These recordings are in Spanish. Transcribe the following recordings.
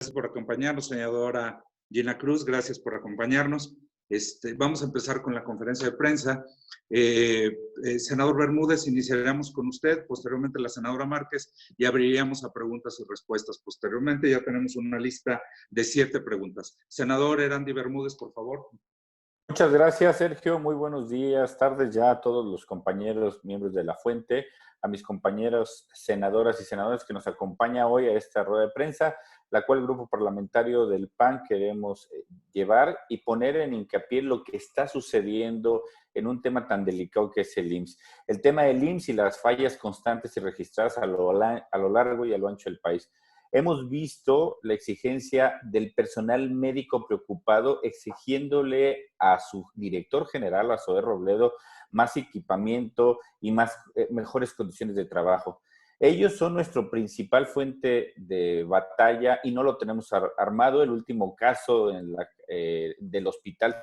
Gracias por acompañarnos, senadora Gina Cruz, gracias por acompañarnos. Vamos a empezar con la conferencia de prensa. Senador Bermúdez, iniciaremos con usted, posteriormente la senadora Márquez y abriríamos a preguntas y respuestas. Posteriormente ya tenemos una lista de 7 preguntas. Senador Erandy Bermúdez, por favor. Muchas gracias, Sergio. Muy buenos días, tardes ya a todos los compañeros, miembros de La Fuente, a mis compañeros senadoras y senadores que nos acompañan hoy a esta rueda de prensa, la cual el Grupo Parlamentario del PAN queremos llevar y poner en hincapié lo que está sucediendo en un tema tan delicado que es el IMSS. El tema del IMSS y las fallas constantes y registradas a lo largo y a lo ancho del país. Hemos visto la exigencia del personal médico preocupado, exigiéndole a su director general, a Zoé Robledo, más equipamiento y mejores condiciones de trabajo. Ellos son nuestra principal fuente de batalla y no lo tenemos armado. El último caso del Hospital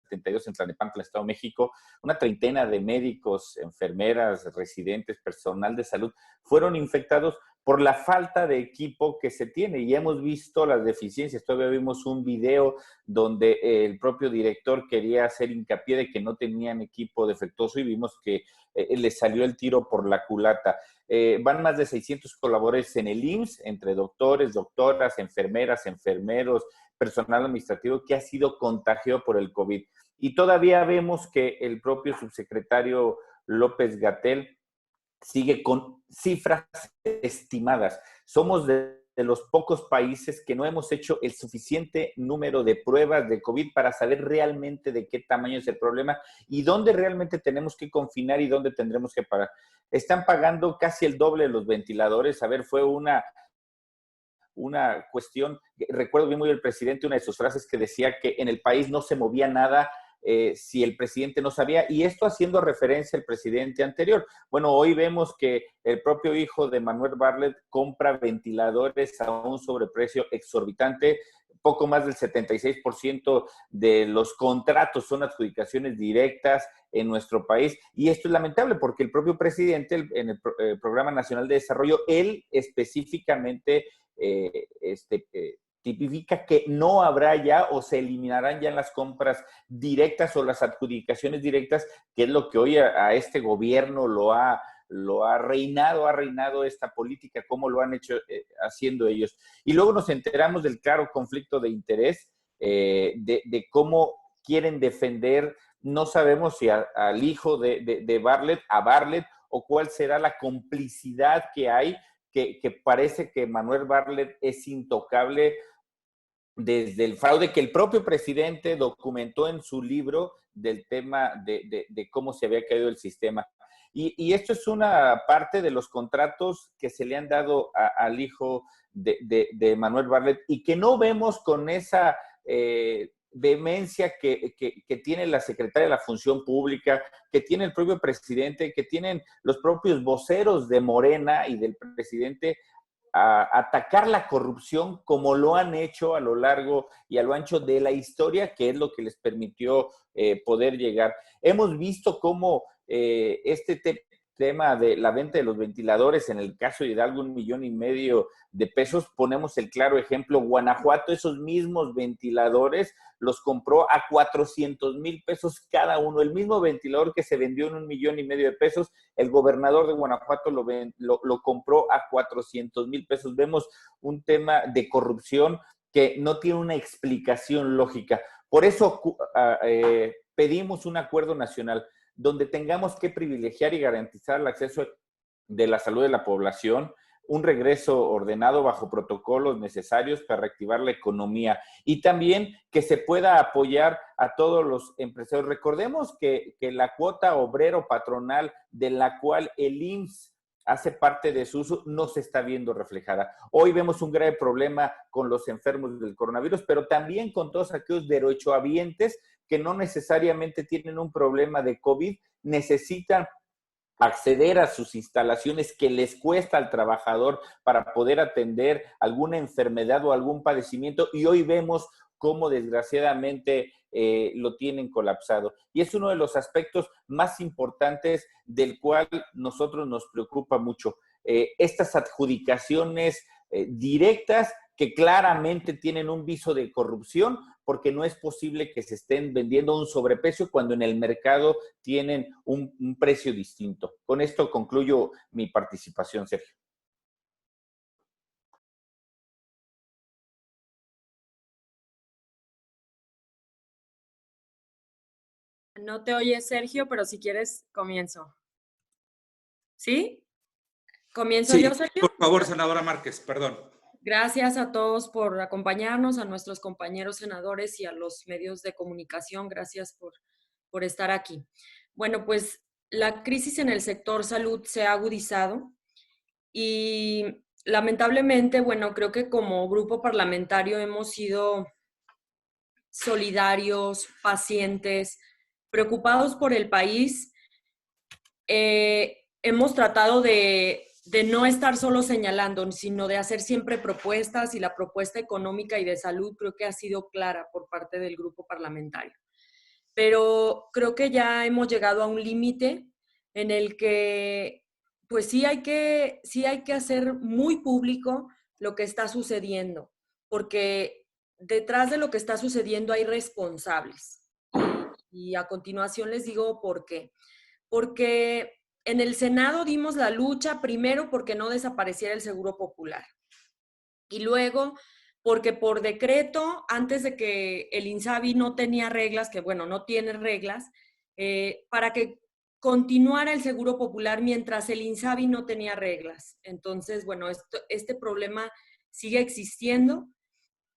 72 en Tlalnepantla, Estado de México, una treintena de médicos, enfermeras, residentes, personal de salud, fueron infectados por la falta de equipo que se tiene y hemos visto las deficiencias. Todavía vimos un video donde el propio director quería hacer hincapié de que no tenían equipo defectuoso y vimos que le salió el tiro por la culata. Van más de 600 colaboradores en el IMSS, entre doctores, doctoras, enfermeras, enfermeros, personal administrativo que ha sido contagiado por el COVID. Y todavía vemos que el propio subsecretario López-Gatell sigue con cifras estimadas. Somos de los pocos países que no hemos hecho el suficiente número de pruebas de COVID para saber realmente de qué tamaño es el problema y dónde realmente tenemos que confinar y dónde tendremos que pagar. Están pagando casi el doble de los ventiladores. A ver, fue una cuestión, recuerdo bien muy el presidente, una de sus frases que decía que en el país no se movía nada si el presidente no sabía, y esto haciendo referencia al presidente anterior. Bueno, hoy vemos que el propio hijo de Manuel Bartlett compra ventiladores a un sobreprecio exorbitante. Poco más del 76% de los contratos son adjudicaciones directas en nuestro país, y esto es lamentable porque el propio presidente en el Programa Nacional de Desarrollo, él específicamente tipifica que no habrá ya o se eliminarán ya las compras directas o las adjudicaciones directas, que es lo que hoy a este gobierno lo ha reinado esta política, como lo han hecho haciendo ellos. Y luego nos enteramos del claro conflicto de interés, de cómo quieren defender, no sabemos si al hijo de Bartlett, a Bartlett, o cuál será la complicidad que hay, que parece que Manuel Bartlett es intocable desde el fraude que el propio presidente documentó en su libro del tema de cómo se había caído el sistema. Y esto es una parte de los contratos que se le han dado al hijo de Manuel Bartlett y que no vemos con esa vehemencia que tiene la secretaria de la Función Pública, que tiene el propio presidente, que tienen los propios voceros de Morena y del presidente, a atacar la corrupción como lo han hecho a lo largo y a lo ancho de la historia, que es lo que les permitió poder llegar. Hemos visto cómo tema de la venta de los ventiladores, en el caso de Hidalgo, 1,5 millones de pesos, ponemos el claro ejemplo, Guanajuato, esos mismos ventiladores los compró a 400,000 pesos cada uno, el mismo ventilador que se vendió en 1,5 millones de pesos, el gobernador de Guanajuato lo compró a 400,000 pesos. Vemos un tema de corrupción que no tiene una explicación lógica. Por eso pedimos un acuerdo nacional donde tengamos que privilegiar y garantizar el acceso de la salud de la población, un regreso ordenado bajo protocolos necesarios para reactivar la economía y también que se pueda apoyar a todos los empresarios. Recordemos que la cuota obrero patronal de la cual el IMSS hace parte de su uso no se está viendo reflejada. Hoy vemos un grave problema con los enfermos del coronavirus, pero también con todos aquellos derechohabientes que no necesariamente tienen un problema de COVID, necesitan acceder a sus instalaciones que les cuesta al trabajador para poder atender alguna enfermedad o algún padecimiento, y hoy vemos cómo desgraciadamente lo tienen colapsado. Y es uno de los aspectos más importantes del cual nosotros nos preocupa mucho. Estas adjudicaciones directas que claramente tienen un viso de corrupción, porque no es posible que se estén vendiendo a un sobreprecio cuando en el mercado tienen un precio distinto. Con esto concluyo mi participación, Sergio. No te oyes, Sergio, pero si quieres, comienzo. ¿Sí? ¿Comienzo Sí, yo, Sergio? por favor, senadora Márquez, perdón. Gracias a todos por acompañarnos, a nuestros compañeros senadores y a los medios de comunicación. Gracias por estar aquí. Bueno, pues la crisis en el sector salud se ha agudizado y lamentablemente, bueno, creo que como grupo parlamentario hemos sido solidarios, pacientes, preocupados por el país. Hemos tratado de no estar solo señalando, sino de hacer siempre propuestas, y la propuesta económica y de salud creo que ha sido clara por parte del grupo parlamentario. Pero creo que ya hemos llegado a un límite en el que pues sí hay que hacer muy público lo que está sucediendo, porque detrás de lo que está sucediendo hay responsables. Y a continuación les digo por qué. Porque en el Senado dimos la lucha primero porque no desapareciera el Seguro Popular. Y luego porque por decreto, antes de que el INSABI no tenía reglas, que bueno, no tiene reglas, para que continuara el Seguro Popular mientras el INSABI no tenía reglas. Entonces, bueno, este problema sigue existiendo.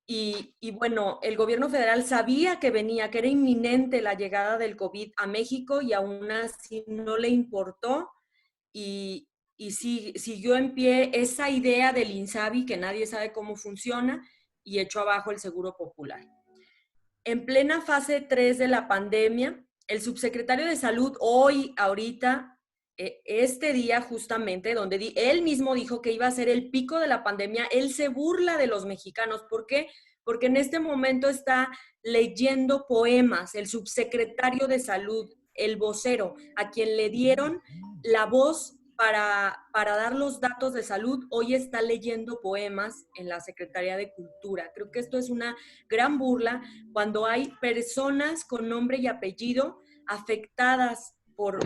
Y bueno, el gobierno federal sabía que venía, que era inminente la llegada del COVID a México, y aún así no le importó y siguió en pie esa idea del INSABI, que nadie sabe cómo funciona, y echó abajo el Seguro Popular. En plena fase 3 de la pandemia, el subsecretario de Salud ahorita, este día justamente, donde él mismo dijo que iba a ser el pico de la pandemia, él se burla de los mexicanos. ¿Por qué? Porque en este momento está leyendo poemas, el subsecretario de Salud, el vocero, a quien le dieron la voz para dar los datos de salud, hoy está leyendo poemas en la Secretaría de Cultura. Creo que esto es una gran burla cuando hay personas con nombre y apellido afectadas por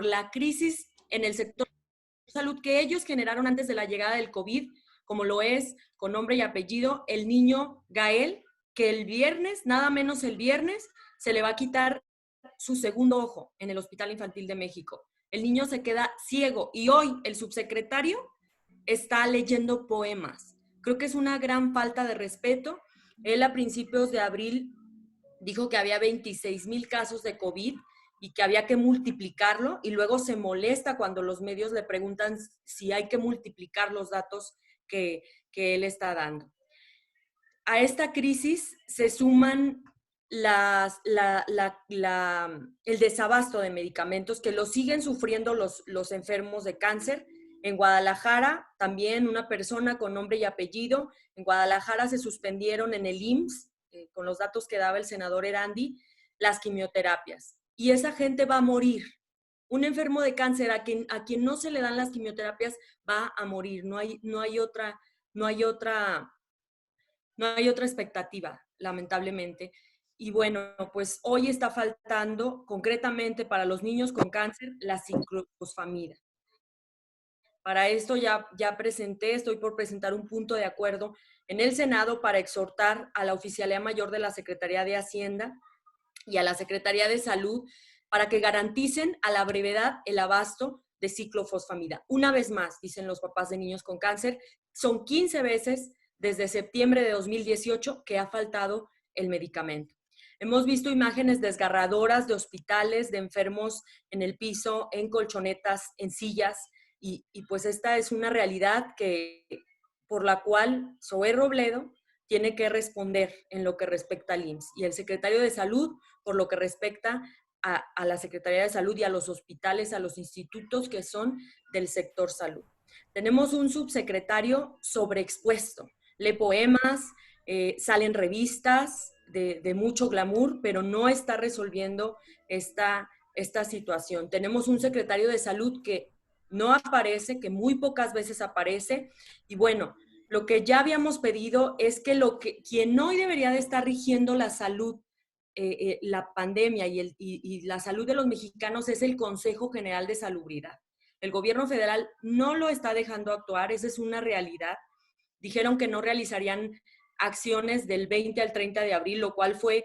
la crisis en el sector de salud que ellos generaron antes de la llegada del COVID, como lo es, con nombre y apellido, el niño Gael, que el viernes, nada menos el viernes, se le va a quitar su segundo ojo en el Hospital Infantil de México. El niño se queda ciego y hoy el subsecretario está leyendo poemas. Creo que es una gran falta de respeto. Él a principios de abril dijo que había 26,000 casos de COVID y que había que multiplicarlo, y luego se molesta cuando los medios le preguntan si hay que multiplicar los datos que él está dando. A esta crisis se suman el desabasto de medicamentos, que lo siguen sufriendo los enfermos de cáncer. En Guadalajara, también una persona con nombre y apellido. En Guadalajara se suspendieron en el IMSS, con los datos que daba el senador Erandi, las quimioterapias. Y esa gente va a morir. Un enfermo de cáncer a quien no se le dan las quimioterapias va a morir. No hay otra expectativa, lamentablemente. Y bueno, pues hoy está faltando, concretamente para los niños con cáncer, la ciclofosfamida. Para esto estoy por presentar un punto de acuerdo en el Senado para exhortar a la Oficialía Mayor de la Secretaría de Hacienda y a la Secretaría de Salud para que garanticen a la brevedad el abasto de ciclofosfamida. Una vez más, dicen los papás de niños con cáncer, son 15 veces desde septiembre de 2018 que ha faltado el medicamento. Hemos visto imágenes desgarradoras de hospitales, de enfermos en el piso, en colchonetas, en sillas, y pues esta es una realidad por la cual Zoé Robledo tiene que responder en lo que respecta al IMSS, y el secretario de Salud por lo que respecta a la Secretaría de Salud y a los hospitales, a los institutos que son del sector salud. Tenemos un subsecretario sobreexpuesto, lee poemas, salen revistas de mucho glamour, pero no está resolviendo esta situación. Tenemos un secretario de Salud que no aparece, que muy pocas veces aparece, y bueno, lo que ya habíamos pedido es que quien hoy debería de estar rigiendo la salud, la pandemia y la salud de los mexicanos es el Consejo General de Salubridad. El gobierno federal no lo está dejando actuar, esa es una realidad. Dijeron que no realizarían acciones del 20 al 30 de abril, lo cual fue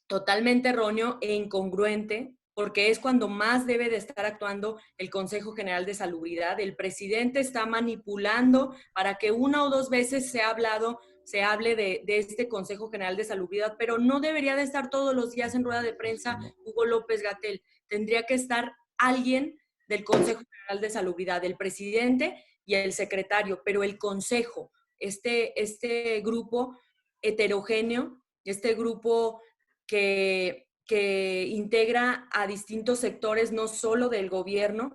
totalmente erróneo e incongruente, porque es cuando más debe de estar actuando el Consejo General de Salubridad. El presidente está manipulando para que una o dos veces se hable de este Consejo General de Salubridad, pero no debería de estar todos los días en rueda de prensa Hugo López-Gatell. Tendría que estar alguien del Consejo General de Salubridad, el presidente y el secretario, pero el consejo, este grupo heterogéneo, este grupo que integra a distintos sectores, no solo del gobierno,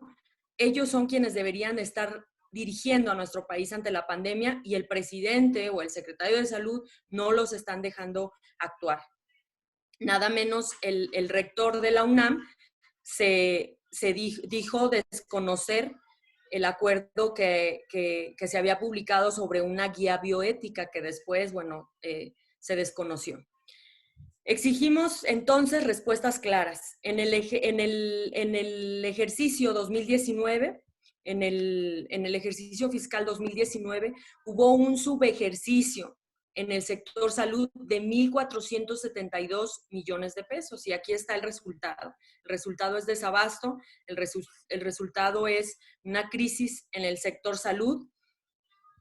ellos son quienes deberían estar dirigiendo a nuestro país ante la pandemia y el presidente o el secretario de Salud no los están dejando actuar. Nada menos el rector de la UNAM dijo desconocer el acuerdo que se había publicado sobre una guía bioética que después, se desconoció. Exigimos entonces respuestas claras. En el ejercicio 2019, en el ejercicio fiscal 2019, hubo un subejercicio en el sector salud de 1,472 millones de pesos. Y aquí está el resultado. El resultado es desabasto, el resultado es una crisis en el sector salud.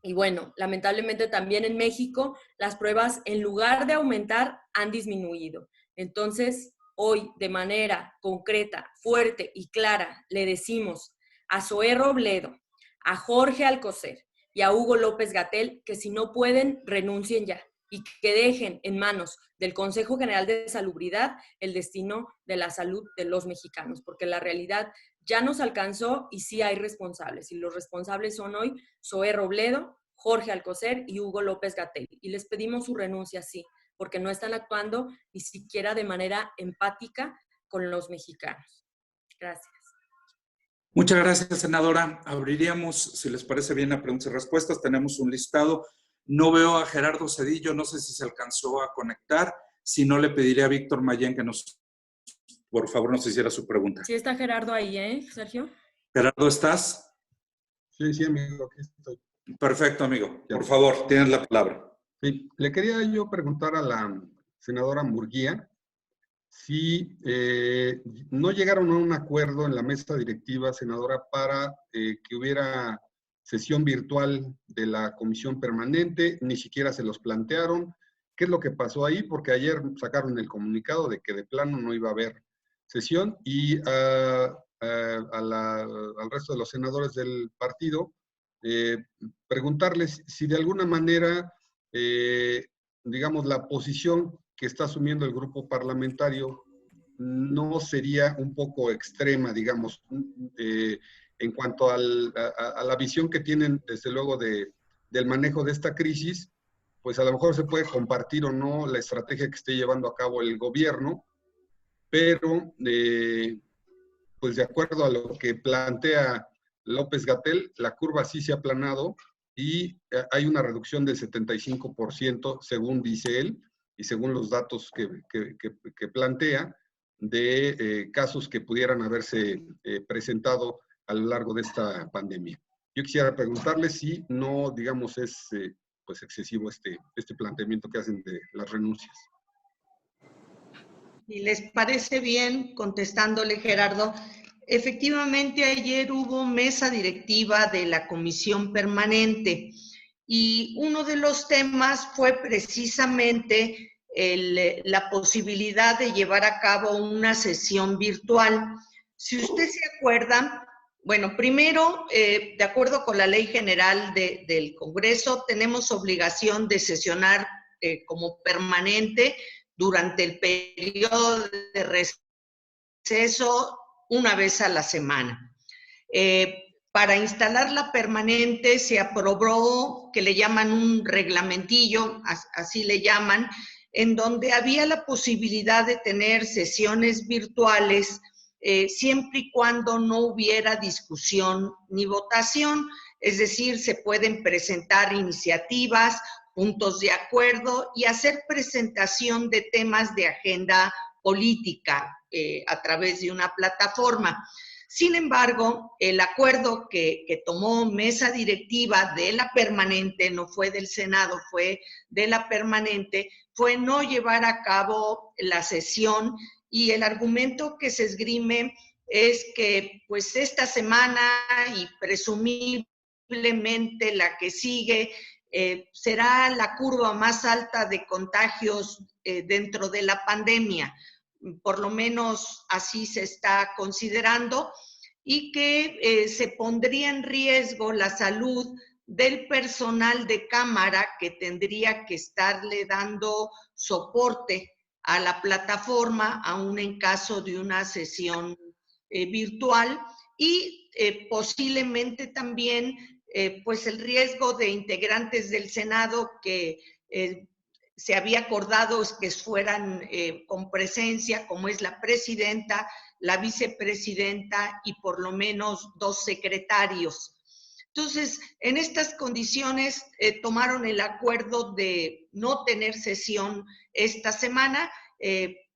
Y bueno, lamentablemente también en México las pruebas, en lugar de aumentar, han disminuido. Entonces, hoy, de manera concreta, fuerte y clara, le decimos a Zoé Robledo, a Jorge Alcocer y a Hugo López-Gatell que si no pueden, renuncien ya y que dejen en manos del Consejo General de Salubridad el destino de la salud de los mexicanos, porque la realidad ya nos alcanzó y sí hay responsables. Y los responsables son hoy Zoé Robledo, Jorge Alcocer y Hugo López-Gatell. Y les pedimos su renuncia, sí, porque no están actuando ni siquiera de manera empática con los mexicanos. Gracias. Muchas gracias, senadora. Abriríamos, si les parece bien, a preguntas y respuestas. Tenemos un listado. No veo a Gerardo Cedillo, no sé si se alcanzó a conectar. Si no, le pediría a Víctor Mayén que por favor, nos hiciera su pregunta. Sí está Gerardo ahí, Sergio. Gerardo, ¿estás? Sí, amigo, aquí estoy. Perfecto, amigo. Por favor, tienes la palabra. Sí, le quería yo preguntar a la senadora Murguía si no llegaron a un acuerdo en la mesa directiva, senadora, para que hubiera sesión virtual de la comisión permanente, ni siquiera se los plantearon. ¿Qué es lo que pasó ahí? Porque ayer sacaron el comunicado de que de plano no iba a haber sesión y al resto de los senadores del partido preguntarles si de alguna manera, digamos, la posición que está asumiendo el grupo parlamentario no sería un poco extrema, digamos, en cuanto a la visión que tienen, desde luego, del manejo de esta crisis. Pues a lo mejor se puede compartir o no la estrategia que esté llevando a cabo el gobierno, pero pues de acuerdo a lo que plantea López-Gatell, la curva sí se ha aplanado y hay una reducción del 75%, según dice él, y según los datos que plantea, de casos que pudieran haberse presentado a lo largo de esta pandemia. Yo quisiera preguntarle si no, digamos, es pues excesivo este planteamiento que hacen de las renuncias. Si les parece bien, contestándole, Gerardo, efectivamente ayer hubo mesa directiva de la comisión permanente y uno de los temas fue precisamente la posibilidad de llevar a cabo una sesión virtual. Si usted se acuerda, bueno, primero, de acuerdo con la Ley General del Congreso, tenemos obligación de sesionar como permanente durante el periodo de receso una vez a la semana. Para instalar la permanente se aprobó, que le llaman un reglamentillo, así le llaman, en donde había la posibilidad de tener sesiones virtuales siempre y cuando no hubiera discusión ni votación. es decir, se pueden presentar iniciativas, puntos de acuerdo y hacer presentación de temas de agenda política a través de una plataforma. Sin embargo, el acuerdo que tomó mesa directiva de la permanente, no fue del Senado, fue de la permanente, fue no llevar a cabo la sesión, y el argumento que se esgrime es que pues esta semana y presumiblemente la que sigue será la curva más alta de contagios dentro de la pandemia. Por lo menos así se está considerando, y que se pondría en riesgo la salud del personal de Cámara, que tendría que estarle dando soporte a la plataforma, aún en caso de una sesión virtual, y posiblemente también pues el riesgo de integrantes del Senado que se había acordado que fueran con presencia, como es la presidenta, la vicepresidenta y por lo menos 2 secretarios. Entonces, en estas condiciones tomaron el acuerdo de no tener sesión esta semana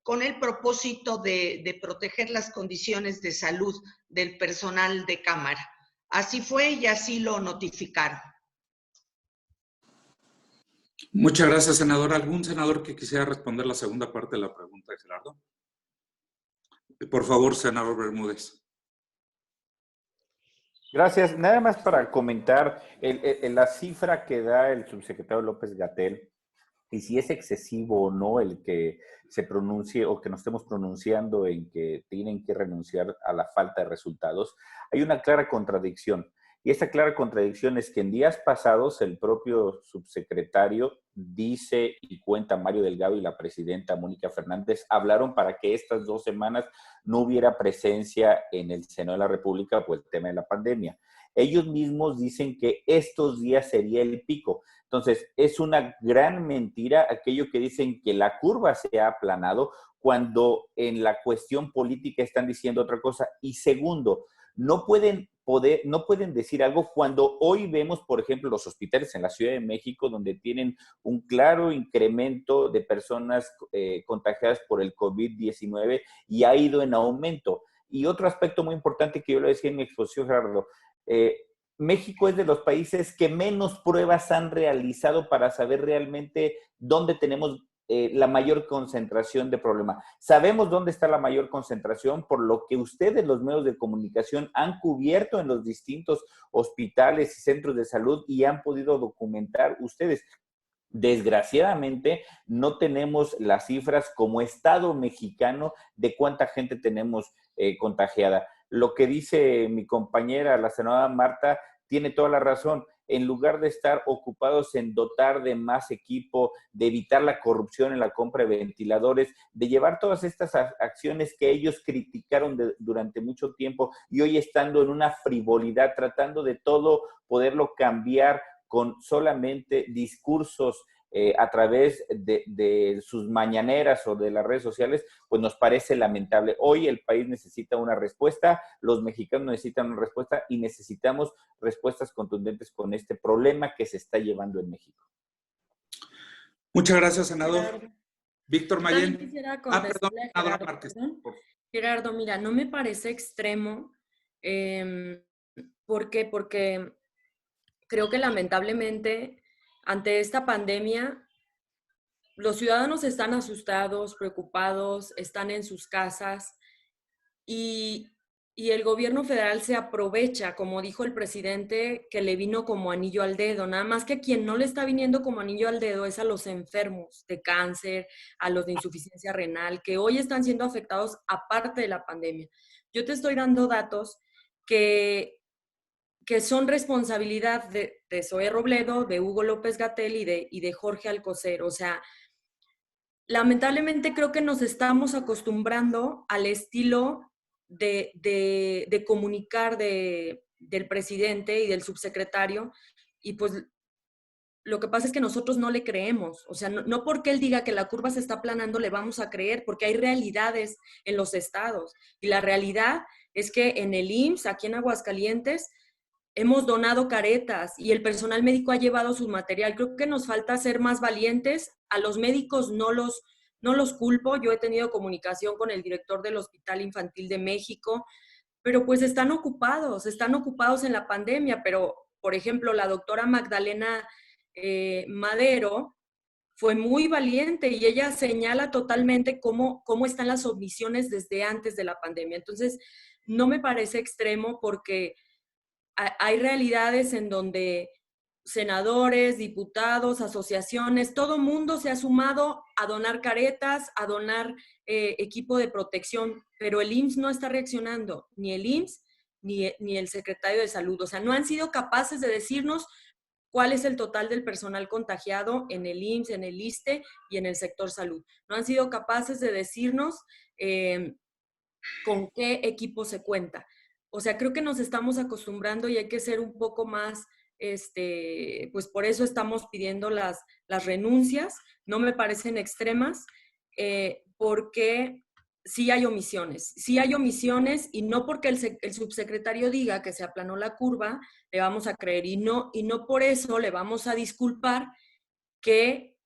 con el propósito de proteger las condiciones de salud del personal de Cámara. Así fue y así lo notificaron. Muchas gracias, senador. ¿Algún senador que quisiera responder la segunda parte de la pregunta de Gerardo? Por favor, senador Bermúdez. Gracias. Nada más para comentar la cifra que da el subsecretario López-Gatell, y si es excesivo o no el que se pronuncie o que nos estemos pronunciando en que tienen que renunciar a la falta de resultados. Hay una clara contradicción. Y esta clara contradicción es que en días pasados el propio subsecretario dice y cuenta, Mario Delgado y la presidenta Mónica Fernández hablaron para que estas 2 semanas no hubiera presencia en el Senado de la República por el tema de la pandemia. Ellos mismos dicen que estos días sería el pico. Entonces, es una gran mentira aquello que dicen que la curva se ha aplanado cuando en la cuestión política están diciendo otra cosa. Y segundo, no pueden decir algo cuando hoy vemos, por ejemplo, los hospitales en la Ciudad de México, donde tienen un claro incremento de personas contagiadas por el COVID-19 y ha ido en aumento. Y otro aspecto muy importante que yo le decía en mi exposición, Gerardo, México es de los países que menos pruebas han realizado para saber realmente dónde tenemos la mayor concentración de problema. Sabemos dónde está la mayor concentración por lo que ustedes, los medios de comunicación, han cubierto en los distintos hospitales y centros de salud y han podido documentar ustedes. Desgraciadamente, no tenemos las cifras como Estado mexicano de cuánta gente tenemos contagiada. Lo que dice mi compañera, la senadora Marta, tiene toda la razón. En lugar de estar ocupados en dotar de más equipo, de evitar la corrupción en la compra de ventiladores, de llevar todas estas acciones que ellos criticaron durante mucho tiempo y hoy estando en una frivolidad, tratando de todo poderlo cambiar con solamente discursos a través de sus mañaneras o de las redes sociales, pues nos parece lamentable. Hoy el país necesita una respuesta, los mexicanos necesitan una respuesta y necesitamos respuestas contundentes con este problema que se está llevando en México. Muchas gracias, senador. Gerardo. Víctor Mayén. Perdón, senadora Márquez. Gerardo, mira, no me parece extremo. ¿Por qué? Porque creo que lamentablemente ante esta pandemia los ciudadanos están asustados, preocupados, están en sus casas y el gobierno federal se aprovecha, como dijo el presidente, que le vino como anillo al dedo. Nada más que a quien no le está viniendo como anillo al dedo es a los enfermos de cáncer, a los de insuficiencia renal, que hoy están siendo afectados aparte de la pandemia. Yo te estoy dando datos que son responsabilidad de Zoe Robledo, de Hugo López-Gatell y de Jorge Alcocer. O sea, lamentablemente creo que nos estamos acostumbrando al estilo de comunicar del presidente y del subsecretario, y pues lo que pasa es que nosotros no le creemos. O sea, no porque él diga que la curva se está aplanando le vamos a creer, porque hay realidades en los estados. Y la realidad es que en el IMSS, aquí en Aguascalientes, hemos donado caretas y el personal médico ha llevado su material. Creo que nos falta ser más valientes. A los médicos no los culpo. Yo he tenido comunicación con el director del Hospital Infantil de México, pero pues están ocupados en la pandemia. Pero, por ejemplo, la doctora Magdalena Madero fue muy valiente y ella señala totalmente cómo están las omisiones desde antes de la pandemia. Entonces, no me parece extremo porque hay realidades en donde senadores, diputados, asociaciones, todo mundo se ha sumado a donar caretas, a donar equipo de protección, pero el IMSS no está reaccionando, ni el IMSS ni el secretario de Salud. O sea, no han sido capaces de decirnos cuál es el total del personal contagiado en el IMSS, en el ISSSTE y en el sector salud. No han sido capaces de decirnos con qué equipo se cuenta. O sea, creo que nos estamos acostumbrando y hay que ser un poco más, pues por eso estamos pidiendo las renuncias. No me parecen extremas, porque sí hay omisiones y no porque el subsecretario diga que se aplanó la curva, le vamos a creer y no por eso le vamos a disculpar que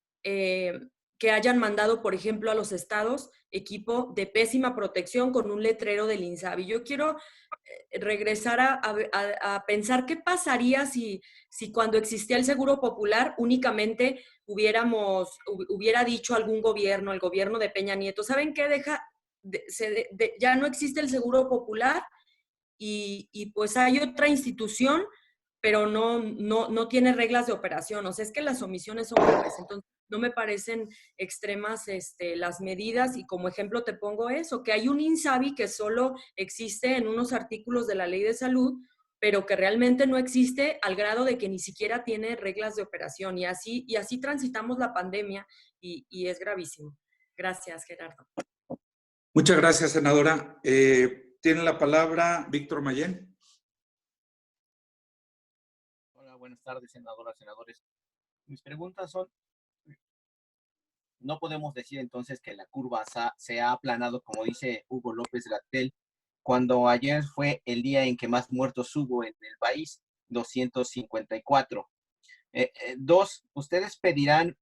hayan mandado, por ejemplo, a los estados equipo de pésima protección con un letrero del INSABI. Yo quiero regresar a pensar qué pasaría si cuando existía el Seguro Popular únicamente hubiera dicho algún gobierno, el gobierno de Peña Nieto, ¿saben qué? Ya no existe el Seguro Popular y pues hay otra institución, pero no tiene reglas de operación. O sea, es que las omisiones son graves. Entonces, no me parecen extremas las medidas, y como ejemplo te pongo eso, que hay un INSABI que solo existe en unos artículos de la Ley de Salud, pero que realmente no existe al grado de que ni siquiera tiene reglas de operación, y así transitamos la pandemia y es gravísimo. Gracias, Gerardo. Muchas gracias, senadora. Tiene la palabra Víctor Mayén. Hola, buenas tardes, senadoras, senadores. Mis preguntas son, no podemos decir entonces que la curva se ha aplanado, como dice Hugo López Gatell, cuando ayer fue el día en que más muertos hubo en el país, 254. Dos, ¿ustedes pedirán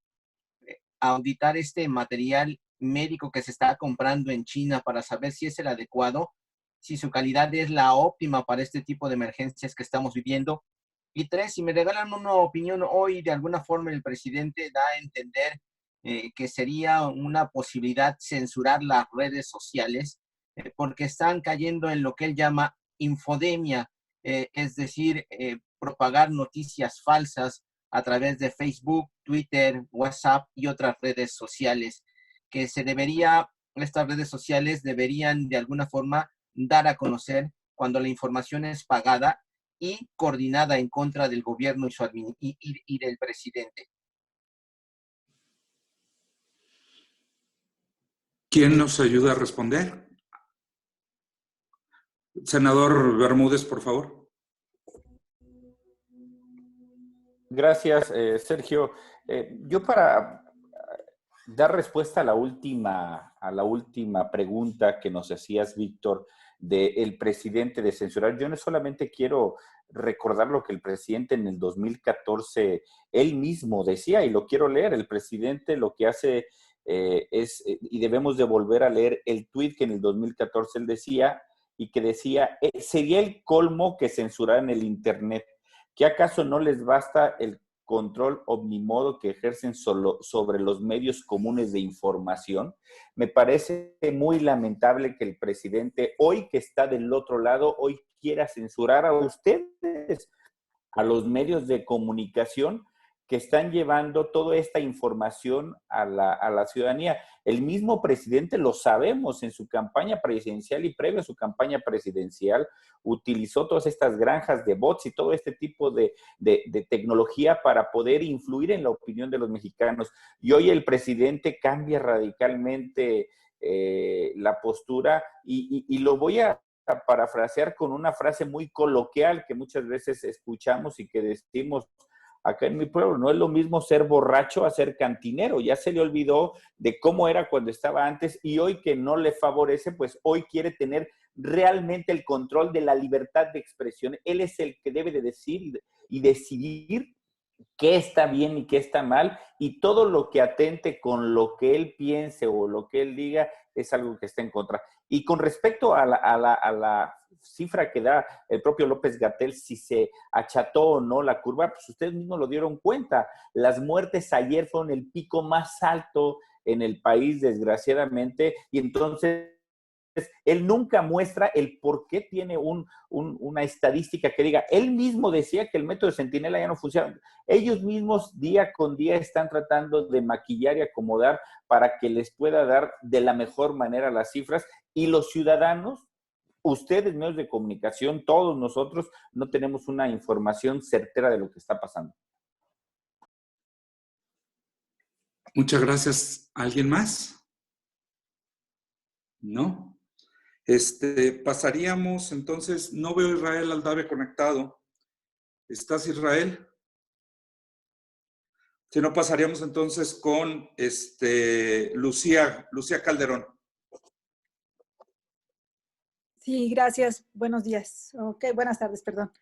auditar este material médico que se está comprando en China para saber si es el adecuado, si su calidad es la óptima para este tipo de emergencias que estamos viviendo? Y tres, si me regalan una opinión hoy, de alguna forma el presidente da a entender que sería una posibilidad censurar las redes sociales, porque están cayendo en lo que él llama infodemia, es decir, propagar noticias falsas a través de Facebook, Twitter, WhatsApp y otras redes sociales, que estas redes sociales deberían de alguna forma dar a conocer cuando la información es pagada y coordinada en contra del gobierno y del presidente. ¿Quién nos ayuda a responder? Senador Bermúdez, por favor. Gracias, Sergio. Yo para dar respuesta a la última pregunta que nos hacías, Víctor, del presidente de censurar, yo no solamente quiero recordar lo que el presidente en el 2014 él mismo decía, y lo quiero leer. El presidente lo que hace y debemos de volver a leer el tuit que en el 2014 él decía, y que decía, sería el colmo que censuraran el Internet. ¿Qué acaso no les basta el control omnímodo que ejercen solo sobre los medios comunes de información? Me parece muy lamentable que el presidente, hoy que está del otro lado, hoy quiera censurar a ustedes, a los medios de comunicación que están llevando toda esta información a la ciudadanía. El mismo presidente, lo sabemos, en su campaña presidencial y previo a su campaña presidencial, utilizó todas estas granjas de bots y todo este tipo de tecnología para poder influir en la opinión de los mexicanos. Y hoy el presidente cambia radicalmente la postura y lo voy a parafrasear con una frase muy coloquial que muchas veces escuchamos y que decimos: acá en mi pueblo. No es lo mismo ser borracho a ser cantinero. Ya se le olvidó de cómo era cuando estaba antes y hoy que no le favorece, pues hoy quiere tener realmente el control de la libertad de expresión. Él es el que debe de decir y decidir qué está bien y qué está mal, y todo lo que atente con lo que él piense o lo que él diga es algo que está en contra. Y con respecto a la cifra que da el propio López-Gatell, si se acható o no la curva, pues ustedes mismos lo dieron cuenta. Las muertes ayer fueron el pico más alto en el país, desgraciadamente, y entonces él nunca muestra el por qué tiene una estadística que diga. Él mismo decía que el método de Centinela ya no funciona. Ellos mismos día con día están tratando de maquillar y acomodar para que les pueda dar de la mejor manera las cifras, y los ciudadanos, ustedes, medios de comunicación, todos nosotros, no tenemos una información certera de lo que está pasando. Muchas gracias. ¿Alguien más? ¿No? Pasaríamos entonces, no veo a Israel Aldave conectado. ¿Estás, Israel? Si no, pasaríamos entonces con Lucía Calderón. Sí, gracias. Buenos días. Ok, buenas tardes, perdón.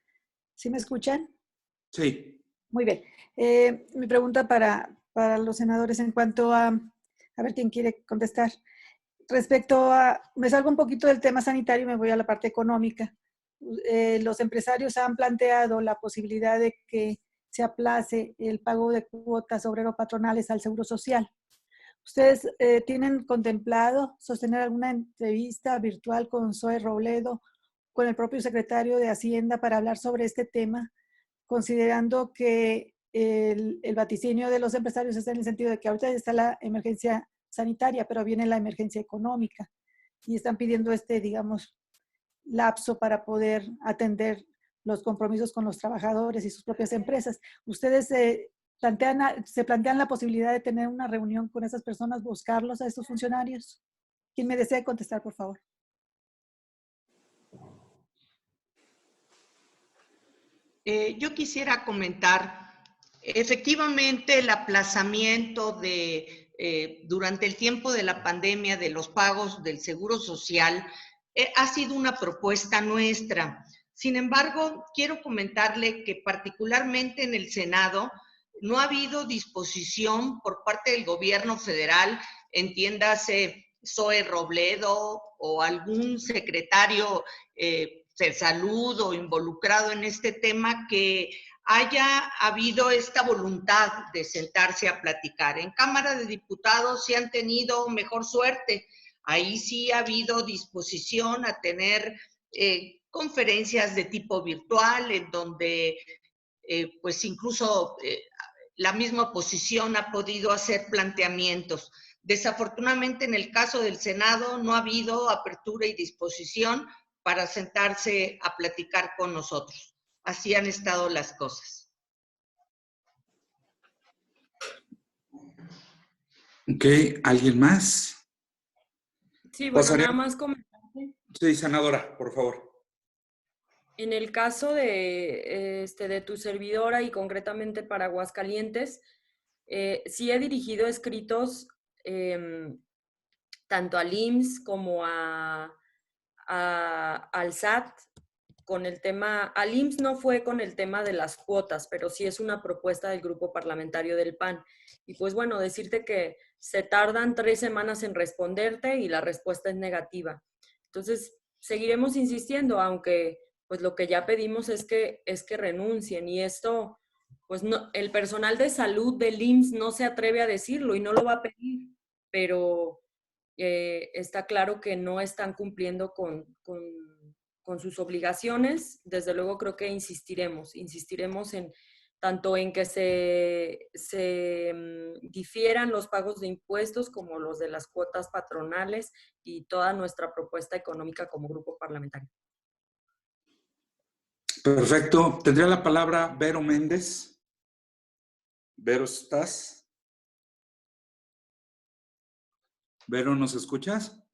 ¿Sí me escuchan? Sí. Muy bien. Mi pregunta para los senadores en cuanto a ver quién quiere contestar. Respecto a, me salgo un poquito del tema sanitario y me voy a la parte económica. Los empresarios han planteado la posibilidad de que se aplace el pago de cuotas obrero-patronales al Seguro Social. ¿Ustedes tienen contemplado sostener alguna entrevista virtual con Zoe Robledo, con el propio secretario de Hacienda para hablar sobre este tema, considerando que el vaticinio de los empresarios está en el sentido de que ahorita está la emergencia sanitaria, pero viene la emergencia económica y están pidiendo digamos, lapso para poder atender los compromisos con los trabajadores y sus propias empresas? ¿Ustedes se plantean la posibilidad de tener una reunión con esas personas, buscarlos a estos funcionarios? ¿Quién me desea contestar, por favor? Yo quisiera comentar, efectivamente, el aplazamiento durante el tiempo de la pandemia de los pagos del Seguro Social ha sido una propuesta nuestra. Sin embargo, quiero comentarle que particularmente en el Senado no ha habido disposición por parte del gobierno federal, entiéndase Zoe Robledo o algún secretario de salud o involucrado en este tema, que haya habido esta voluntad de sentarse a platicar. En Cámara de Diputados sí han tenido mejor suerte. Ahí sí ha habido disposición a tener conferencias de tipo virtual, en donde pues incluso la misma oposición ha podido hacer planteamientos. Desafortunadamente, en el caso del Senado no ha habido apertura y disposición para sentarse a platicar con nosotros. Así han estado las cosas. Ok, ¿alguien más? Sí, bueno, nada más comentarte. Sí, senadora, por favor. En el caso de tu servidora y concretamente para Aguascalientes, sí he dirigido escritos tanto al IMSS como al SAT con el tema. Al IMSS no fue con el tema de las cuotas, pero sí es una propuesta del grupo parlamentario del PAN. Y pues bueno, decirte que se tardan 3 semanas en responderte y la respuesta es negativa. Entonces, seguiremos insistiendo, aunque pues lo que ya pedimos es que renuncien, y esto, pues no, el personal de salud del IMSS no se atreve a decirlo y no lo va a pedir, pero está claro que no están cumpliendo con sus obligaciones. Desde luego creo que insistiremos en tanto en que se difieran los pagos de impuestos como los de las cuotas patronales y toda nuestra propuesta económica como grupo parlamentario. Perfecto. Tendría la palabra Vero Méndez. Vero, ¿estás? Vero, ¿nos escuchas?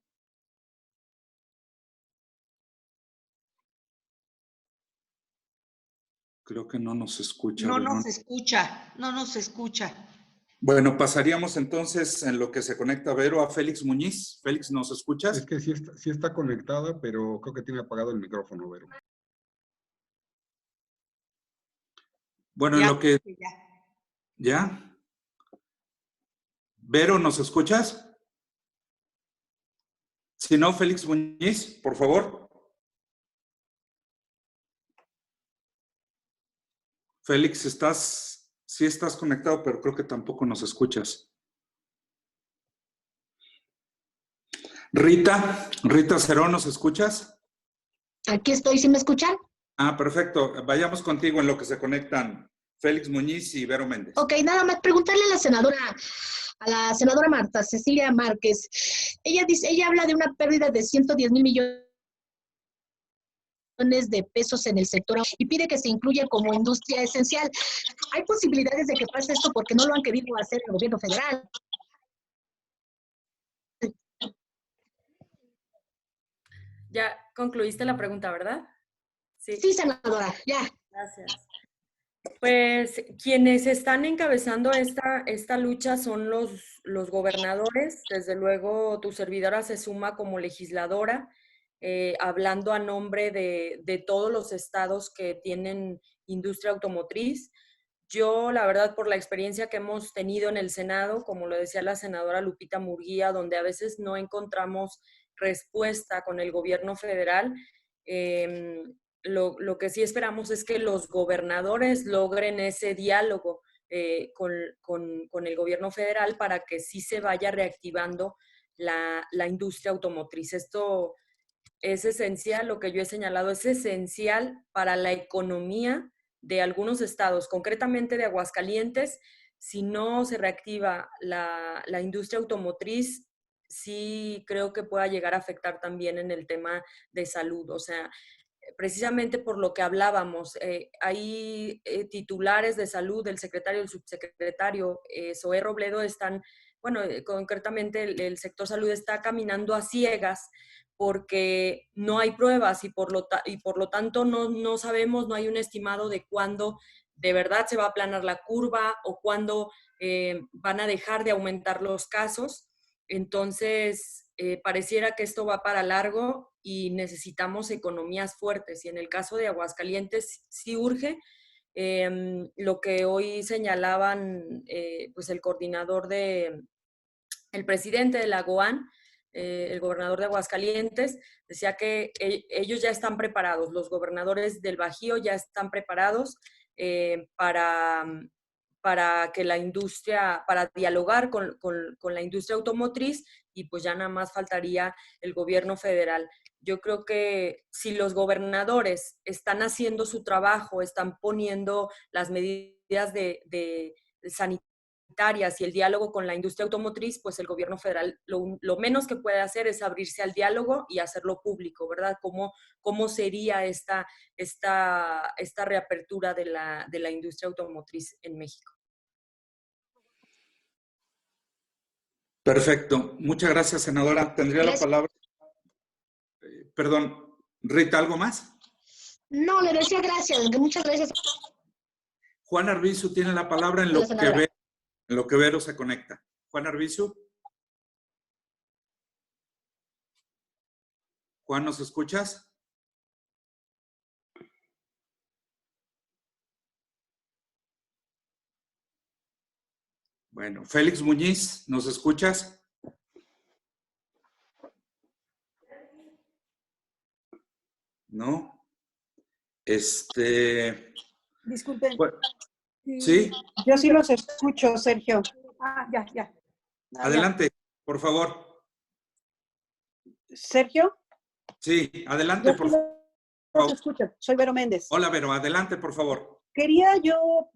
Creo que no nos escucha. No Verón. nos escucha, no nos escucha. Bueno, pasaríamos entonces en lo que se conecta Vero a Félix Muñiz. Félix, ¿nos escuchas? Es que sí está conectada, pero creo que tiene apagado el micrófono, Vero. Bueno, Ya, en lo que... ya. ¿Ya? Vero, ¿nos escuchas? Si no, Félix Muñiz, por favor. Félix, sí estás conectado, pero creo que tampoco nos escuchas. Rita Cerón, ¿nos escuchas? Aquí estoy, ¿sí me escuchan? Ah, perfecto. Vayamos contigo en lo que se conectan Félix Muñiz y Vero Méndez. Ok, nada más preguntarle a la senadora Marta Cecilia Márquez. Ella habla de una pérdida de 110 mil millones de pesos en el sector y pide que se incluya como industria esencial. ¿Hay posibilidades de que pase esto porque no lo han querido hacer el gobierno federal? Ya concluiste la pregunta, ¿verdad? Sí, senadora, ya. Gracias. Pues quienes están encabezando esta lucha son los gobernadores. Desde luego, tu servidora se suma como legisladora, hablando a nombre de todos los estados que tienen industria automotriz. Yo, la verdad, por la experiencia que hemos tenido en el Senado, como lo decía la senadora Lupita Murguía, donde a veces no encontramos respuesta con el gobierno federal, lo que sí esperamos es que los gobernadores logren ese diálogo con el gobierno federal para que sí se vaya reactivando la industria automotriz. Esto es esencial, lo que yo he señalado, es esencial para la economía de algunos estados, concretamente de Aguascalientes. Si no se reactiva la industria automotriz, sí creo que pueda llegar a afectar también en el tema de salud. O sea, precisamente por lo que hablábamos, hay titulares de salud, el secretario, el subsecretario, Zoé Robledo, están, bueno, concretamente el sector salud está caminando a ciegas porque no hay pruebas y por lo tanto no sabemos, no hay un estimado de cuándo de verdad se va a aplanar la curva o cuándo van a dejar de aumentar los casos. Entonces, pareciera que esto va para largo y necesitamos economías fuertes. Y en el caso de Aguascalientes sí urge. Lo que hoy señalaban pues el coordinador el presidente de la GOAN, el gobernador de Aguascalientes, decía que ellos ya están preparados, los gobernadores del Bajío ya están preparados para que la industria, para dialogar con la industria automotriz, y pues ya nada más faltaría el gobierno federal. Yo creo que si los gobernadores están haciendo su trabajo, están poniendo las medidas de sanitarias y el diálogo con la industria automotriz, pues el gobierno federal lo menos que puede hacer es abrirse al diálogo y hacerlo público, ¿verdad? ¿Cómo sería esta reapertura de la industria automotriz en México? Perfecto. Muchas gracias, senadora. Tendría la palabra. Perdón, Rita, ¿algo más? No, le decía gracias, muchas gracias. Juan Arbizu tiene la palabra en lo que Vero se conecta. Juan Arbizu. Juan, ¿nos escuchas? Bueno, Félix Muñiz, ¿nos escuchas? ¿No? Disculpen. Bueno, ¿sí? Yo sí los escucho, Sergio. Ya. Adelante, por favor. ¿Sergio? Sí, adelante, por favor. Los escucho. Soy Vero Méndez. Hola, Vero, adelante, por favor. Quería yo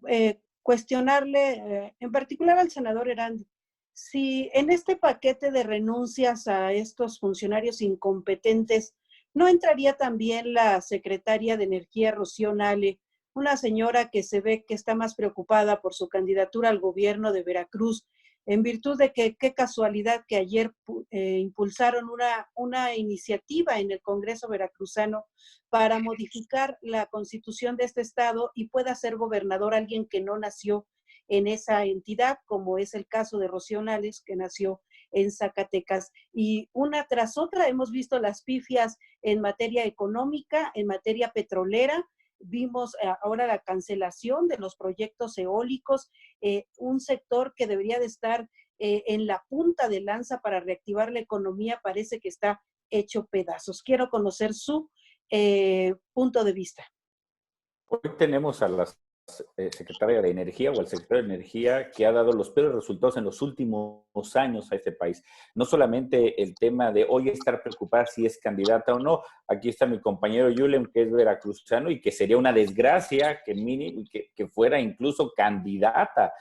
cuestionarle, en particular al senador Herandi, si en este paquete de renuncias a estos funcionarios incompetentes no entraría también la secretaria de Energía, Rocío Nale, una señora que se ve que está más preocupada por su candidatura al gobierno de Veracruz en virtud de que qué casualidad que ayer impulsaron una iniciativa en el Congreso veracruzano para modificar la constitución de este estado y pueda ser gobernador alguien que no nació en esa entidad, como es el caso de Rocío Nales, que nació en Zacatecas. Y una tras otra hemos visto las pifias en materia económica, en materia petrolera. Vimos ahora la cancelación de los proyectos eólicos, un sector que debería de estar en la punta de lanza para reactivar la economía, parece que está hecho pedazos. Quiero conocer su punto de vista. Hoy tenemos a la secretaria de Energía o al secretario de Energía que ha dado los peores resultados en los últimos años a este país. No solamente el tema de hoy estar preocupada si es candidata o no. Aquí está mi compañero Yulem, que es veracruzano, y que sería una desgracia que fuera incluso candidata.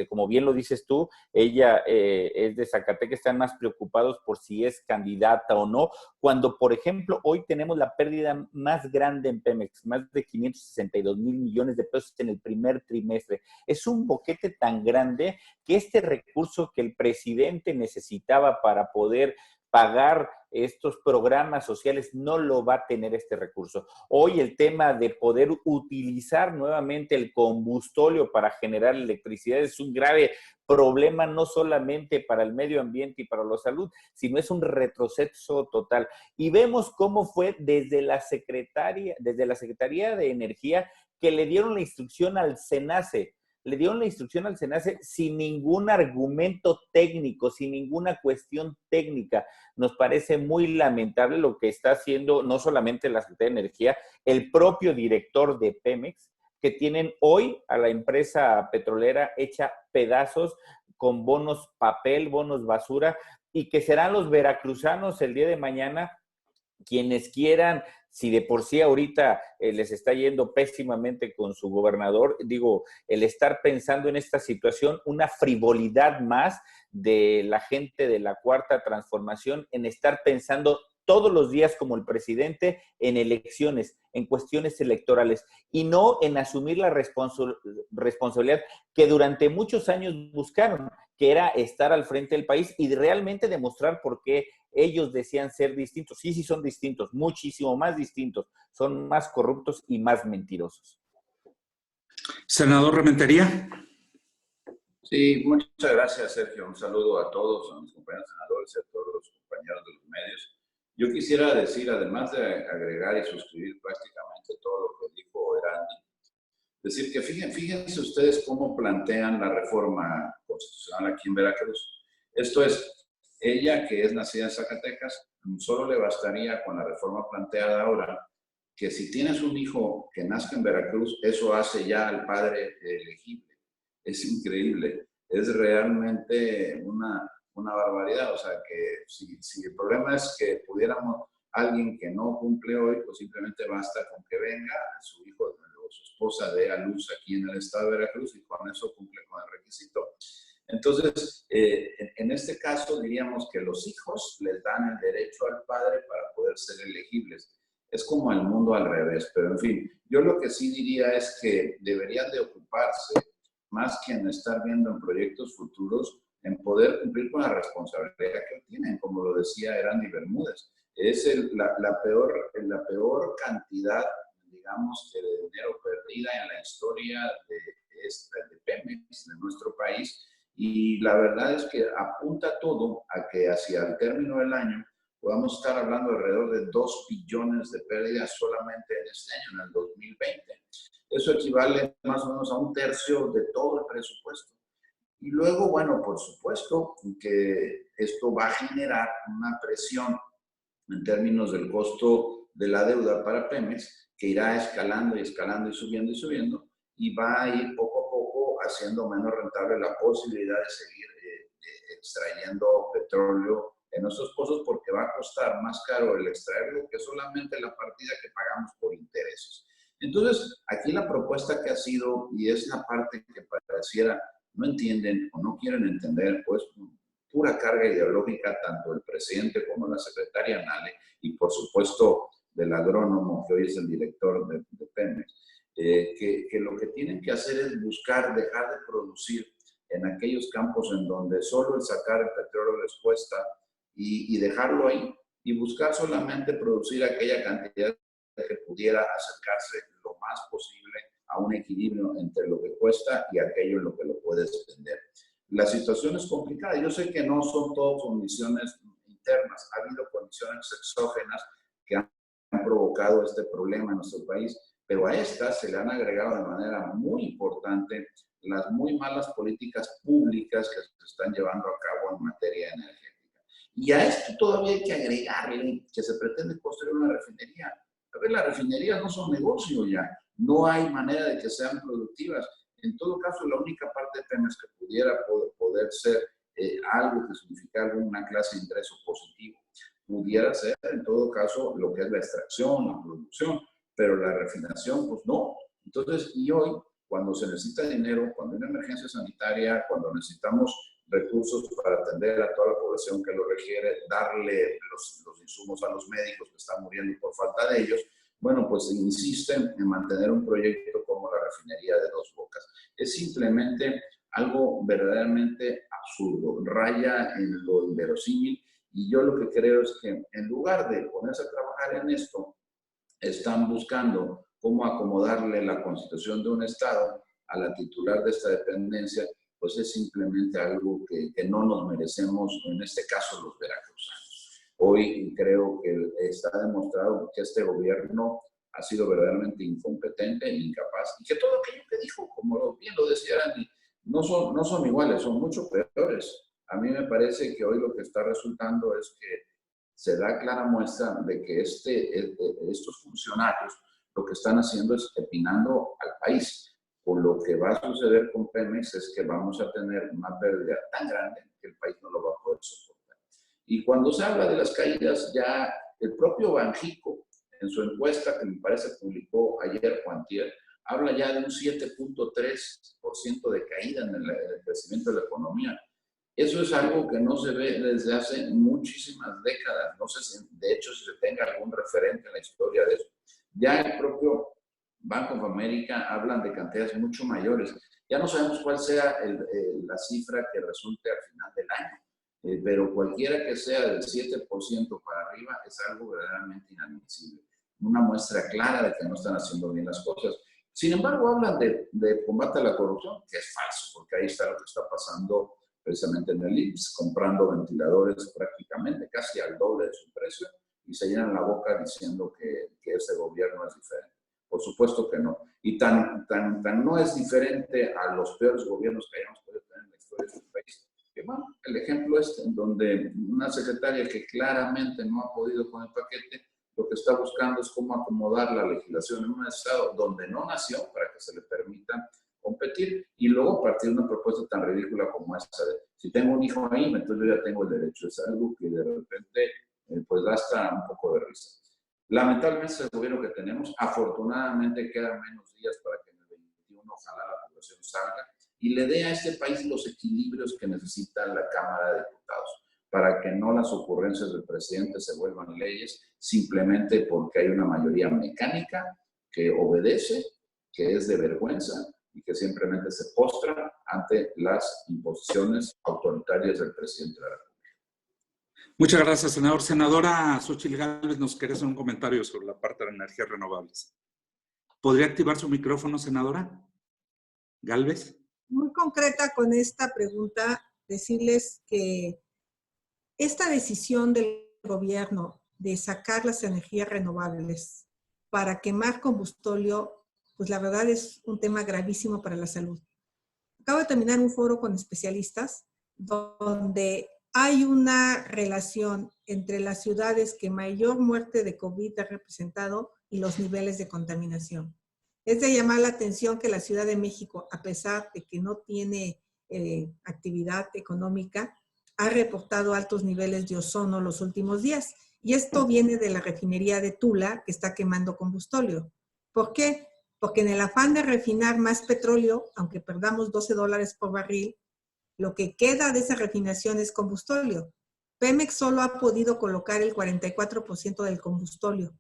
Como bien lo dices tú, ella es de Zacatecas, están más preocupados por si es candidata o no, cuando, por ejemplo, hoy tenemos la pérdida más grande en Pemex, más de 562,000 millones de pesos en el primer trimestre. Es un boquete tan grande que este recurso que el presidente necesitaba para poder pagar estos programas sociales no lo va a tener este recurso. Hoy el tema de poder utilizar nuevamente el combustóleo para generar electricidad es un grave problema no solamente para el medio ambiente y para la salud, sino es un retroceso total. Y vemos cómo fue desde la Secretaría de Energía que le dieron la instrucción al SENACE. Le dieron la instrucción al SENACE sin ningún argumento técnico, sin ninguna cuestión técnica. Nos parece muy lamentable lo que está haciendo no solamente la Secretaría de Energía, el propio director de Pemex, que tienen hoy a la empresa petrolera hecha pedazos con bonos papel, bonos basura, y que serán los veracruzanos el día de mañana quienes quieran, si de por sí ahorita les está yendo pésimamente con su gobernador, digo, el estar pensando en esta situación, una frivolidad más de la gente de la Cuarta Transformación, en estar pensando todos los días como el presidente en elecciones, en cuestiones electorales, y no en asumir la responsabilidad que durante muchos años buscaron, que era estar al frente del país y realmente demostrar por qué ellos decían ser distintos. Sí, son distintos, muchísimo más distintos. Son más corruptos y más mentirosos. Senador Rementería. Sí, muchas gracias, Sergio. Un saludo a todos, a mis compañeros senadores y a todos los compañeros de los medios. Yo quisiera decir, además de agregar y suscribir prácticamente todo lo que dijo Erandi, decir que fíjense ustedes cómo plantean la reforma constitucional aquí en Veracruz. Esto es, ella que es nacida en Zacatecas, solo le bastaría con la reforma planteada ahora, que si tienes un hijo que nazca en Veracruz, eso hace ya al padre elegible. Es increíble, es realmente una barbaridad. O sea, que si el problema es que pudiéramos, alguien que no cumple hoy, pues simplemente basta con que venga su hijo o su esposa dé a luz aquí en el estado de Veracruz y con eso cumple con el requisito. Entonces, en este caso diríamos que los hijos les dan el derecho al padre para poder ser elegibles. Es como el mundo al revés, pero en fin, yo lo que sí diría es que deberían de ocuparse, más que en estar viendo en proyectos futuros, en poder cumplir con la responsabilidad que tienen, como lo decía Erandi Bermúdez. Es la peor cantidad, digamos, de dinero perdida en la historia de Pemex, de nuestro país. Y la verdad es que apunta todo a que hacia el término del año podamos estar hablando alrededor de 2 billones de pérdidas solamente en este año, en el 2020. Eso equivale más o menos a 1/3 de todo el presupuesto. Y luego, bueno, por supuesto que esto va a generar una presión en términos del costo de la deuda para Pemex, que irá escalando y escalando y subiendo, y va a ir poco a poco haciendo menos rentable la posibilidad de seguir extrayendo petróleo en nuestros pozos, porque va a costar más caro el extraerlo que solamente la partida que pagamos por intereses. Entonces, aquí la propuesta que ha sido, y es la parte que pareciera no entienden o no quieren entender, pues pura carga ideológica, tanto el presidente como la secretaria Nale, y por supuesto del agrónomo que hoy es el director de Pemex, que lo que tienen que hacer es buscar dejar de producir en aquellos campos en donde solo el sacar el petróleo les cuesta y dejarlo ahí y buscar solamente producir aquella cantidad que pudiera acercarse lo más posible a un equilibrio entre lo que cuesta y aquello en lo que lo puedes vender. La situación es complicada. Yo sé que no son todas condiciones internas. Ha habido condiciones exógenas que han provocado este problema en nuestro país, pero a estas se le han agregado de manera muy importante las muy malas políticas públicas que se están llevando a cabo en materia energética. Y a esto todavía hay que agregarle que se pretende construir una refinería. A ver, las refinerías no son negocio ya. No hay manera de que sean productivas. En todo caso, la única parte de Pemex que pudiera poder ser algo que significara alguna clase de ingreso positivo, pudiera ser en todo caso lo que es la extracción, la producción, pero la refinación, pues no. Entonces, y hoy, cuando se necesita dinero, cuando hay una emergencia sanitaria, cuando necesitamos recursos para atender a toda la población que lo requiere, darle los insumos a los médicos que están muriendo por falta de ellos, bueno, pues insisten en mantener un proyecto como la refinería de Dos Bocas. Es simplemente algo verdaderamente absurdo, raya en lo inverosímil, y yo lo que creo es que en lugar de ponerse a trabajar en esto, están buscando cómo acomodarle la constitución de un estado a la titular de esta dependencia, pues es simplemente algo que no nos merecemos, en este caso los veracruzanos. Hoy creo que está demostrado que este gobierno ha sido verdaderamente incompetente e incapaz, y que todo aquello que dijo, como bien lo decía Andy, no son iguales, son mucho peores. A mí me parece que hoy lo que está resultando es que se da clara muestra de que estos funcionarios lo que están haciendo es empinando al país. Por lo que va a suceder con Pemex es que vamos a tener una pérdida tan grande que el país no lo va a poder soportar. Y cuando se habla de las caídas, ya el propio Banjico, en su encuesta que me parece publicó ayer o antier, habla ya de un 7.3% de caída en el crecimiento de la economía. Eso es algo que no se ve desde hace muchísimas décadas. No sé si, de hecho, si se tenga algún referente en la historia de eso. Ya el propio Bank of America hablan de cantidades mucho mayores. Ya no sabemos cuál sea la cifra que resulte al final del año, pero cualquiera que sea del 7% para arriba es algo verdaderamente inadmisible. Una muestra clara de que no están haciendo bien las cosas. Sin embargo, hablan de combate a la corrupción, que es falso, porque ahí está lo que está pasando precisamente en el IMSS, comprando ventiladores prácticamente casi al doble de su precio, y se llenan la boca diciendo que ese gobierno es diferente. Por supuesto que no. Y tan no es diferente a los peores gobiernos que hayamos podido tener en la historia de este país. Que bueno, el ejemplo es en donde una secretaria que claramente no ha podido con el paquete, lo que está buscando es cómo acomodar la legislación en un estado donde no nació para que se le permita competir, y luego partir de una propuesta tan ridícula como esa de, si tengo un hijo ahí, entonces yo ya tengo el derecho. Es algo que de repente pues da hasta un poco de risa. Lamentablemente es el gobierno que tenemos. Afortunadamente quedan menos días para que en el 21 ojalá la población salga y le dé a este país los equilibrios que necesita la Cámara de Diputados, para que no las ocurrencias del presidente se vuelvan leyes simplemente porque hay una mayoría mecánica que obedece, que es de vergüenza y que simplemente se postra ante las imposiciones autoritarias del presidente de la República. Muchas gracias, senador. Senadora Xóchitl Gálvez, nos quería hacer un comentario sobre la parte de energías renovables. ¿Podría activar su micrófono, senadora Gálvez? Muy concreta con esta pregunta, decirles que esta decisión del gobierno de sacar las energías renovables para quemar combustóleo, pues la verdad es un tema gravísimo para la salud. Acabo de terminar un foro con especialistas donde hay una relación entre las ciudades que mayor muerte de COVID ha representado y los niveles de contaminación. Es de llamar la atención que la Ciudad de México, a pesar de que no tiene actividad económica, ha reportado altos niveles de ozono los últimos días. Y esto viene de la refinería de Tula, que está quemando combustóleo. ¿Por qué? Porque en el afán de refinar más petróleo, aunque perdamos $12 por barril, lo que queda de esa refinación es combustóleo. Pemex solo ha podido colocar el 44% del combustóleo.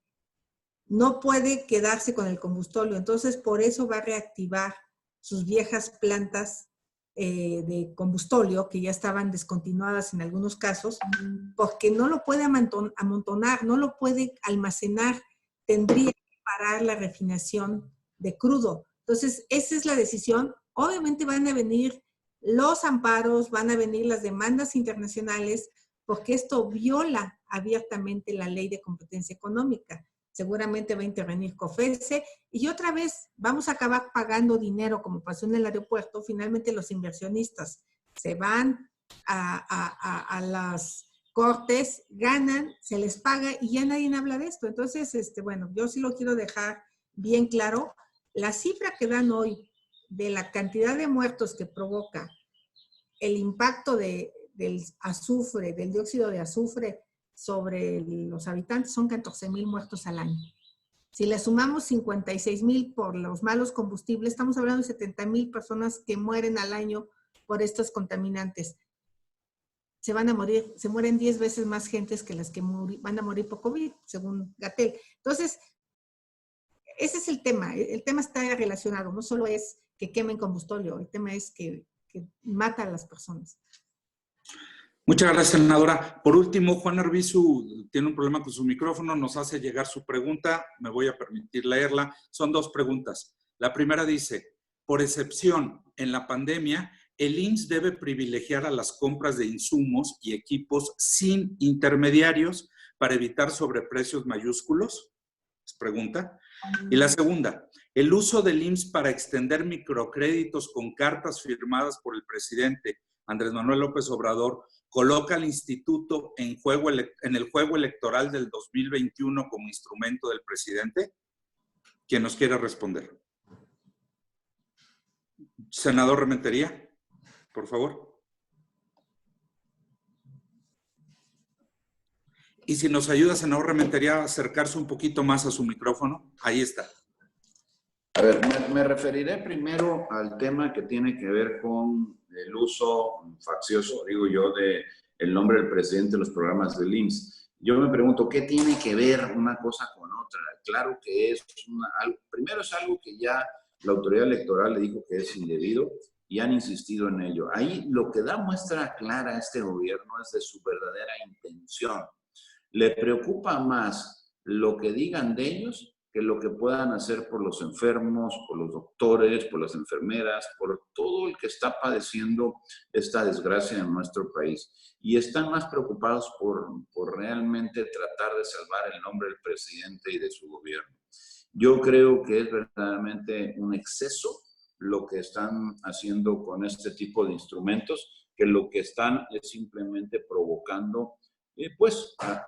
No puede quedarse con el combustóleo. Entonces, por eso va a reactivar sus viejas plantas de combustóleo, que ya estaban descontinuadas en algunos casos, porque no lo puede amontonar, no lo puede almacenar, tendría que parar la refinación de crudo. Entonces, esa es la decisión. Obviamente van a venir los amparos, van a venir las demandas internacionales, porque esto viola abiertamente la ley de competencia económica. Seguramente va a intervenir COFECE y otra vez vamos a acabar pagando dinero como pasó en el aeropuerto. Finalmente los inversionistas se van a las cortes, ganan, se les paga y ya nadie habla de esto. Entonces, bueno, yo sí lo quiero dejar bien claro. La cifra que dan hoy de la cantidad de muertos que provoca el impacto del azufre, del dióxido de azufre sobre los habitantes son 14,000 muertos al año. Si le sumamos 56,000 por los malos combustibles, estamos hablando de 70,000 personas que mueren al año por estos contaminantes. Se van a morir, se mueren 10 veces más gentes que las que van a morir por COVID, según Gatell. Entonces, ese es el tema. El tema está relacionado. No solo es que quemen combustóleo, el tema es que mata a las personas. Muchas gracias, senadora. Por último, Juan Arbizu tiene un problema con su micrófono, nos hace llegar su pregunta, me voy a permitir leerla. Son dos preguntas. La primera dice, por excepción, en la pandemia, el IMSS debe privilegiar a las compras de insumos y equipos sin intermediarios para evitar sobreprecios mayúsculos. Es pregunta. Y la segunda, el uso del IMSS para extender microcréditos con cartas firmadas por el presidente Andrés Manuel López Obrador coloca al instituto en el juego electoral del 2021 como instrumento del presidente. ¿Quién nos quiere responder? Senador Rementería, por favor. Y si nos ayuda, senador Rementería, a acercarse un poquito más a su micrófono. Ahí está. A ver, me referiré primero al tema que tiene que ver con el uso faccioso, digo yo, de el nombre del presidente de los programas del IMSS. Yo me pregunto, ¿qué tiene que ver una cosa con otra? Claro que es primero es algo que ya la autoridad electoral le dijo que es indebido y han insistido en ello. Ahí lo que da muestra clara a este gobierno es de su verdadera intención. Le preocupa más lo que digan de ellos que lo que puedan hacer por los enfermos, por los doctores, por las enfermeras, por todo el que está padeciendo esta desgracia en nuestro país. Y están más preocupados por realmente tratar de salvar el nombre del presidente y de su gobierno. Yo creo que es verdaderamente un exceso lo que están haciendo con este tipo de instrumentos, que lo que están es simplemente provocando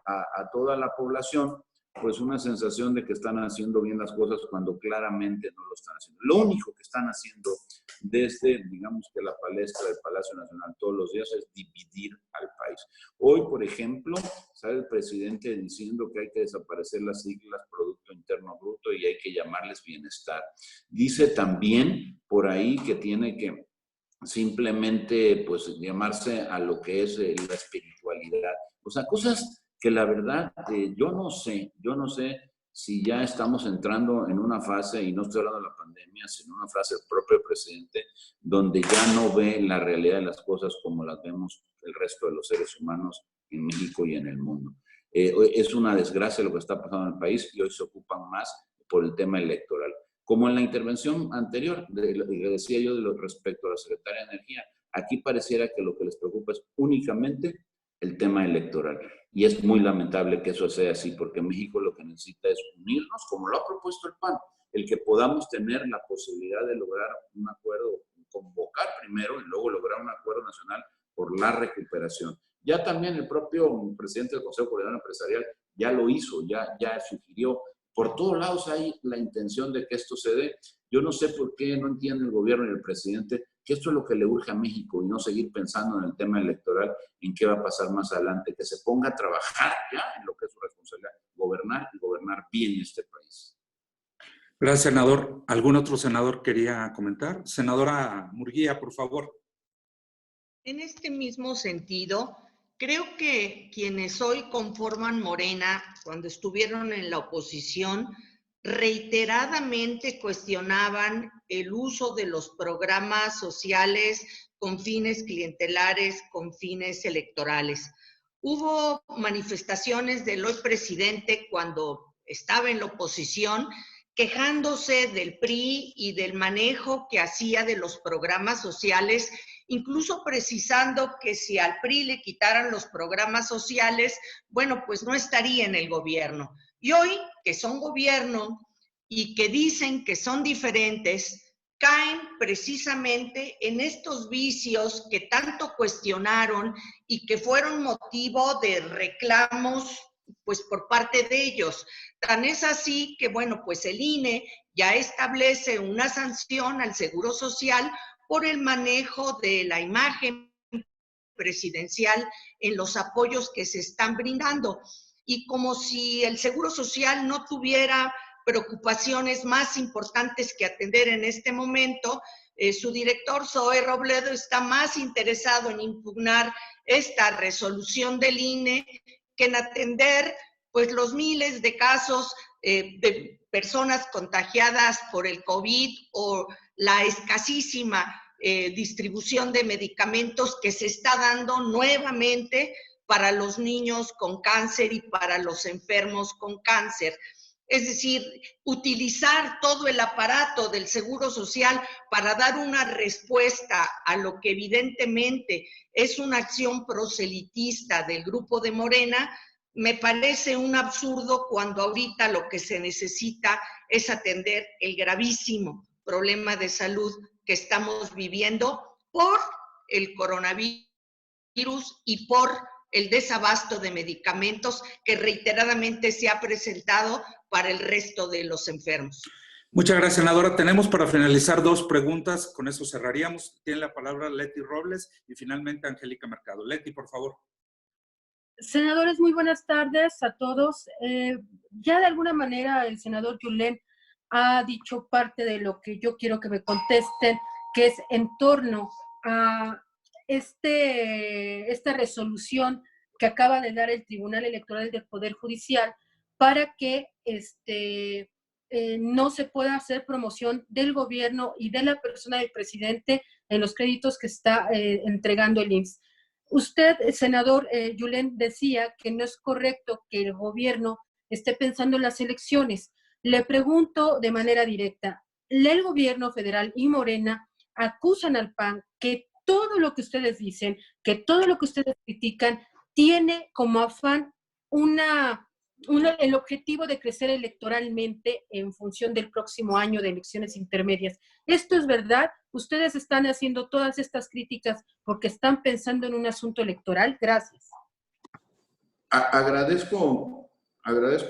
a toda la población pues una sensación de que están haciendo bien las cosas cuando claramente no lo están haciendo. Lo único que están haciendo desde, digamos que la palestra del Palacio Nacional todos los días es dividir al país. Hoy, por ejemplo, sale el presidente diciendo que hay que desaparecer las siglas Producto Interno Bruto y hay que llamarles bienestar. Dice también por ahí que tiene que simplemente pues llamarse a lo que es la espiritualidad. O sea, cosas que la verdad yo no sé si ya estamos entrando en una fase, y no estoy hablando de la pandemia, sino una fase del propio presidente, donde ya no ve la realidad de las cosas como las vemos el resto de los seres humanos en México y en el mundo. Es una desgracia lo que está pasando en el país y hoy se ocupan más por el tema electoral. Como en la intervención anterior, decía yo respecto a la Secretaría de Energía, aquí pareciera que lo que les preocupa es únicamente el tema electoral. Y es muy lamentable que eso sea así, porque México lo que necesita es unirnos, como lo ha propuesto el PAN, el que podamos tener la posibilidad de lograr un acuerdo, convocar primero y luego lograr un acuerdo nacional por la recuperación. Ya también el propio presidente del Consejo Coordinador Empresarial ya lo hizo, ya sugirió. Por todos lados hay la intención de que esto se dé. Yo no sé por qué no entiende el gobierno y el presidente que esto es lo que le urge a México y no seguir pensando en el tema electoral, en qué va a pasar más adelante, que se ponga a trabajar ya en lo que es su responsabilidad, gobernar y gobernar bien este país. Gracias, senador. ¿Algún otro senador quería comentar? Senadora Murguía, por favor. En este mismo sentido, creo que quienes hoy conforman Morena, cuando estuvieron en la oposición, reiteradamente cuestionaban el uso de los programas sociales con fines clientelares, con fines electorales. Hubo manifestaciones del hoy presidente cuando estaba en la oposición, quejándose del PRI y del manejo que hacía de los programas sociales, incluso precisando que si al PRI le quitaran los programas sociales, bueno, pues no estaría en el gobierno. Y hoy, que son gobierno y que dicen que son diferentes, caen precisamente en estos vicios que tanto cuestionaron y que fueron motivo de reclamos pues por parte de ellos. Tan es así que, bueno, pues el INE ya establece una sanción al Seguro Social por el manejo de la imagen presidencial en los apoyos que se están brindando. Y como si el Seguro Social no tuviera preocupaciones más importantes que atender en este momento, su director, Zoe Robledo, está más interesado en impugnar esta resolución del INE que en atender pues los miles de casos de personas contagiadas por el COVID o la escasísima distribución de medicamentos que se está dando nuevamente para los niños con cáncer y para los enfermos con cáncer. Es decir, utilizar todo el aparato del Seguro Social para dar una respuesta a lo que evidentemente es una acción proselitista del grupo de Morena, me parece un absurdo cuando ahorita lo que se necesita es atender el gravísimo problema de salud que estamos viviendo por el coronavirus y por el desabasto de medicamentos que reiteradamente se ha presentado para el resto de los enfermos. Muchas gracias, senadora. Tenemos para finalizar 2 preguntas, con eso cerraríamos. Tiene la palabra Leti Robles y finalmente Angélica Mercado. Leti, por favor. Senadores, muy buenas tardes a todos. Ya de alguna manera el senador Yulén ha dicho parte de lo que yo quiero que me contesten, que es en torno a esta resolución que acaba de dar el Tribunal Electoral del Poder Judicial para que no se pueda hacer promoción del gobierno y de la persona del presidente en los créditos que está entregando el IMSS. Usted, senador Yulén, decía que no es correcto que el gobierno esté pensando en las elecciones. Le pregunto de manera directa, el gobierno federal y Morena acusan al PAN que todo lo que ustedes dicen, que todo lo que ustedes critican, tiene como afán el objetivo de crecer electoralmente en función del próximo año de elecciones intermedias. ¿Esto es verdad? ¿Ustedes están haciendo todas estas críticas porque están pensando en un asunto electoral? Gracias. Agradezco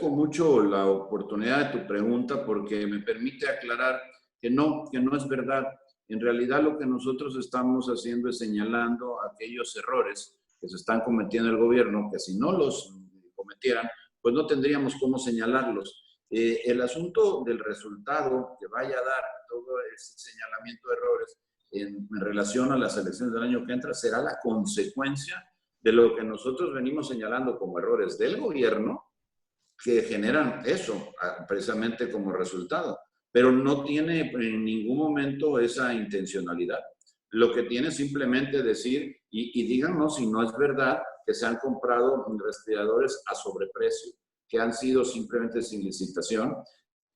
mucho la oportunidad de tu pregunta porque me permite aclarar que no es verdad. En realidad lo que nosotros estamos haciendo es señalando aquellos errores que se están cometiendo el gobierno, que si no los cometieran, pues no tendríamos cómo señalarlos. El asunto del resultado que vaya a dar todo ese señalamiento de errores en relación a las elecciones del año que entra será la consecuencia de lo que nosotros venimos señalando como errores del gobierno que generan eso precisamente como resultado. Pero no tiene en ningún momento esa intencionalidad. Lo que tiene simplemente decir, y díganos si no es verdad, que se han comprado respiradores a sobreprecio, que han sido simplemente sin licitación,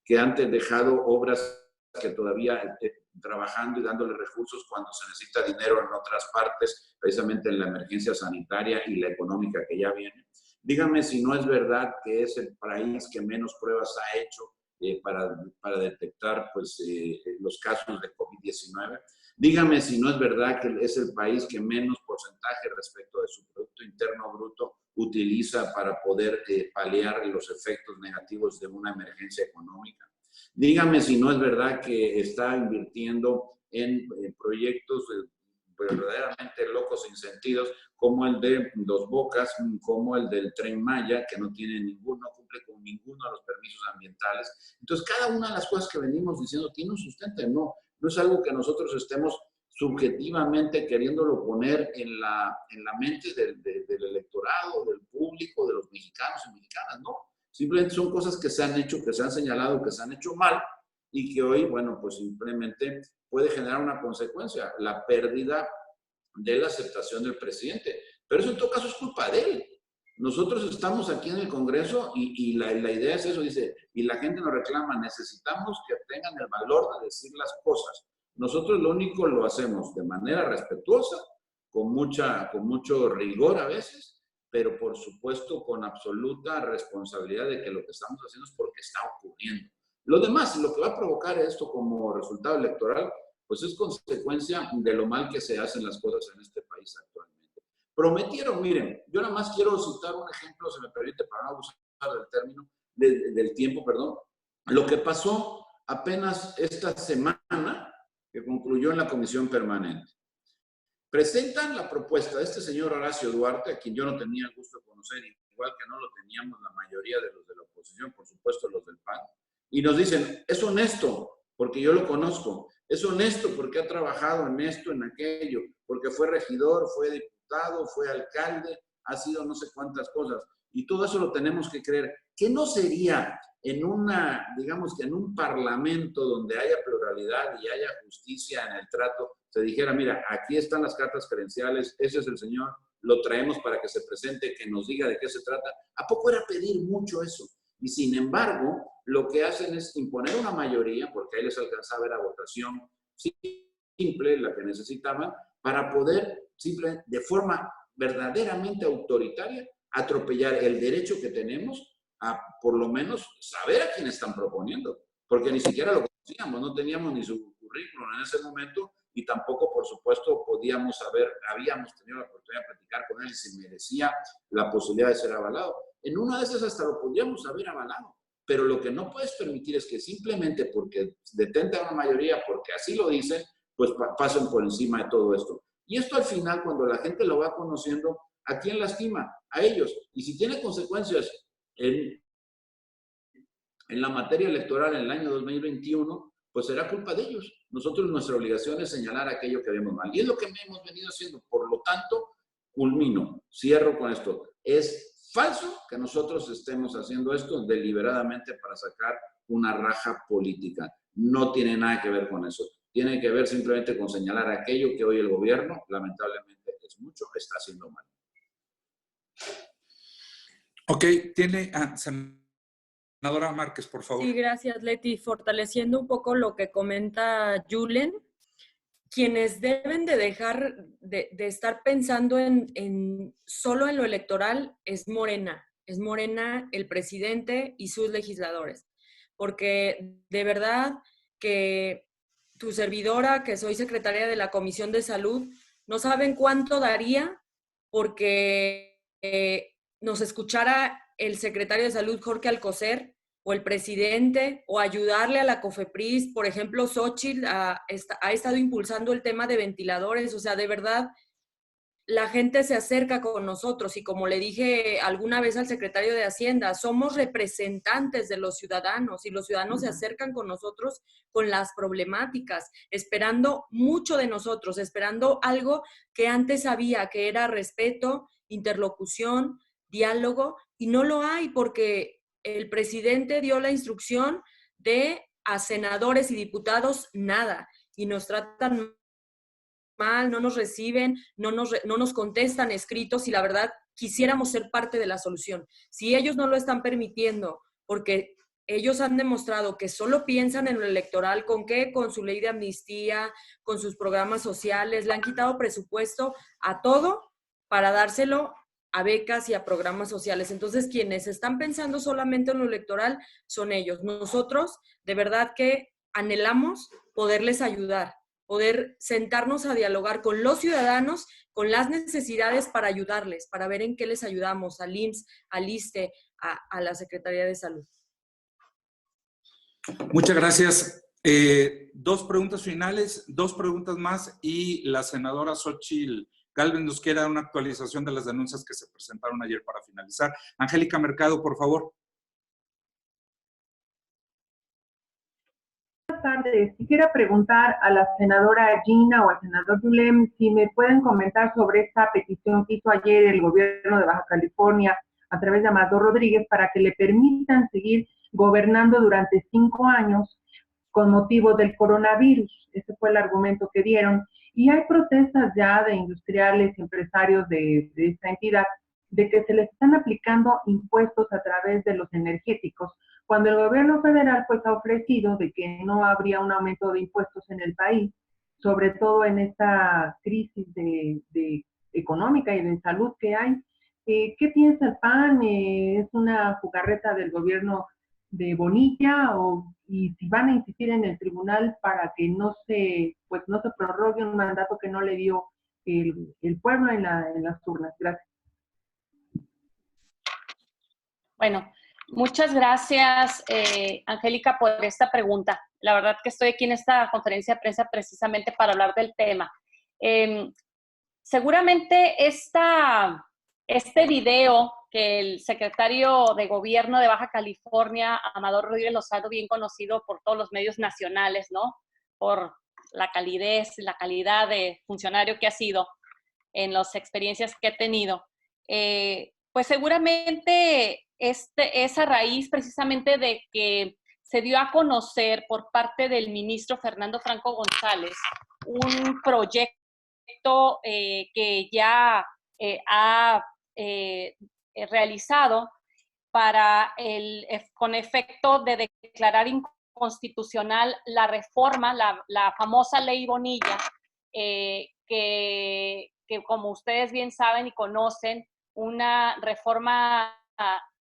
que han dejado obras que todavía trabajando y dándole recursos cuando se necesita dinero en otras partes, precisamente en la emergencia sanitaria y la económica que ya viene. Dígame si no es verdad que es el país que menos pruebas ha hecho para detectar pues, los casos de COVID-19. Dígame si no es verdad que es el país que menos porcentaje respecto de su Producto Interno Bruto utiliza para poder paliar los efectos negativos de una emergencia económica. Dígame si no es verdad que está invirtiendo en proyectos verdaderamente locos sin sentidos, como el de Dos Bocas, como el del Tren Maya, que no cumple con ninguno de los permisos ambientales. Entonces, cada una de las cosas que venimos diciendo tiene un sustento. No es algo que nosotros estemos subjetivamente queriéndolo poner en la mente del electorado, del público, de los mexicanos y mexicanas, no. Simplemente son cosas que se han hecho, que se han señalado, que se han hecho mal y que hoy, bueno, pues simplemente puede generar una consecuencia, la pérdida de la aceptación del presidente. Pero eso en todo caso es culpa de él. Nosotros estamos aquí en el Congreso y la idea es eso, dice, y la gente nos reclama, necesitamos que tengan el valor de decir las cosas. Nosotros lo único lo hacemos de manera respetuosa, con mucho rigor a veces, pero por supuesto con absoluta responsabilidad de que lo que estamos haciendo es porque está ocurriendo. Lo demás, lo que va a provocar esto como resultado electoral, pues es consecuencia de lo mal que se hacen las cosas en este país actualmente. Prometieron, miren, yo nada más quiero citar un ejemplo, se me permite, para no abusar del término, del tiempo, perdón. Lo que pasó apenas esta semana, que concluyó en la Comisión Permanente. Presentan la propuesta de este señor Horacio Duarte, a quien yo no tenía el gusto de conocer, igual que no lo teníamos la mayoría de los de la oposición, por supuesto los del PAN, y nos dicen, es honesto, porque yo lo conozco, es honesto porque ha trabajado en esto, en aquello, porque fue regidor, fue diputado, fue alcalde, ha sido no sé cuántas cosas, y todo eso lo tenemos que creer. ¿Qué no sería en digamos que en un parlamento donde haya pluralidad y haya justicia en el trato, se dijera, mira, aquí están las cartas credenciales, ese es el señor, lo traemos para que se presente, que nos diga de qué se trata? ¿A poco era pedir mucho eso? Y sin embargo, lo que hacen es imponer una mayoría, porque ahí les alcanzaba la votación simple, la que necesitaban, para poder, de forma verdaderamente autoritaria, atropellar el derecho que tenemos a, por lo menos, saber a quién están proponiendo. Porque ni siquiera lo conocíamos, no teníamos ni su currículum en ese momento y tampoco, por supuesto, habíamos tenido la oportunidad de platicar con él y si merecía la posibilidad de ser avalado. En una de esas hasta lo podríamos haber avalado, pero lo que no puedes permitir es que simplemente porque detenta una mayoría, porque así lo dicen, pues pasen por encima de todo esto. Y esto al final, cuando la gente lo va conociendo, ¿a quién lastima? A ellos. Y si tiene consecuencias en la materia electoral en el año 2021, pues será culpa de ellos. Nosotros, nuestra obligación es señalar aquello que vemos mal. Y es lo que hemos venido haciendo. Por lo tanto, cierro con esto. Es falso que nosotros estemos haciendo esto deliberadamente para sacar una raja política. No tiene nada que ver con eso. Tiene que ver simplemente con señalar aquello que hoy el gobierno, lamentablemente es mucho, está haciendo mal. Ok, senadora Márquez, por favor. Sí, gracias, Leti. Fortaleciendo un poco lo que comenta Julen, quienes deben de dejar de estar pensando solo en lo electoral es Morena. Es Morena, el presidente y sus legisladores. Porque de verdad que tu servidora, que soy secretaria de la Comisión de Salud, no saben cuánto daría porque nos escuchara el secretario de Salud, Jorge Alcocer, o el presidente, o ayudarle a la COFEPRIS. Por ejemplo, Xóchitl ha estado impulsando el tema de ventiladores. O sea, de verdad, la gente se acerca con nosotros y como le dije alguna vez al secretario de Hacienda, somos representantes de los ciudadanos y los ciudadanos se acercan con nosotros con las problemáticas, esperando mucho de nosotros, esperando algo que antes había, que era respeto, interlocución, diálogo, y no lo hay porque el presidente dio la instrucción de a senadores y diputados nada, y nos tratan mal, no nos reciben, no nos contestan escritos, y la verdad quisiéramos ser parte de la solución. Si ellos no lo están permitiendo, porque ellos han demostrado que solo piensan en lo electoral, ¿con qué? Con su ley de amnistía, con sus programas sociales, le han quitado presupuesto a todo para dárselo a becas y a programas sociales. Entonces, quienes están pensando solamente en lo electoral son ellos. Nosotros, de verdad que anhelamos poderles ayudar, poder sentarnos a dialogar con los ciudadanos, con las necesidades para ayudarles, para ver en qué les ayudamos, al IMSS, al ISSSTE, a la Secretaría de Salud. Muchas gracias. Dos preguntas finales, dos preguntas más, y la senadora Xóchitl Gálvez nos quiere dar una actualización de las denuncias que se presentaron ayer para finalizar. Angélica Mercado, por favor. Buenas tardes. Quisiera preguntar a la senadora Gina o al senador Julen si me pueden comentar sobre esta petición que hizo ayer el gobierno de Baja California a través de Amado Rodríguez para que le permitan seguir gobernando durante 5 años con motivo del coronavirus. Ese fue el argumento que dieron. Y hay protestas ya de industriales, empresarios de esta entidad, de que se les están aplicando impuestos a través de los energéticos, cuando el gobierno federal pues ha ofrecido de que no habría un aumento de impuestos en el país, sobre todo en esta crisis de económica y de salud que hay. ¿Qué piensa el PAN? ¿Es una jugarreta del gobierno de Bonilla y si van a insistir en el tribunal para que no se prorrogue un mandato que no le dio el pueblo en las urnas? Gracias. Bueno, muchas gracias, Angélica, por esta pregunta. La verdad que estoy aquí en esta conferencia de prensa precisamente para hablar del tema. Seguramente este video que el secretario de Gobierno de Baja California, Amador Rodríguez Lozano, bien conocido por todos los medios nacionales, ¿no? Por la calidez, la calidad de funcionario que ha sido en las experiencias que he tenido. Pues seguramente es a raíz precisamente de que se dio a conocer por parte del ministro Fernando Franco González un proyecto que ya ha realizado con efecto de declarar inconstitucional la reforma, la famosa ley Bonilla, que como ustedes bien saben y conocen, una reforma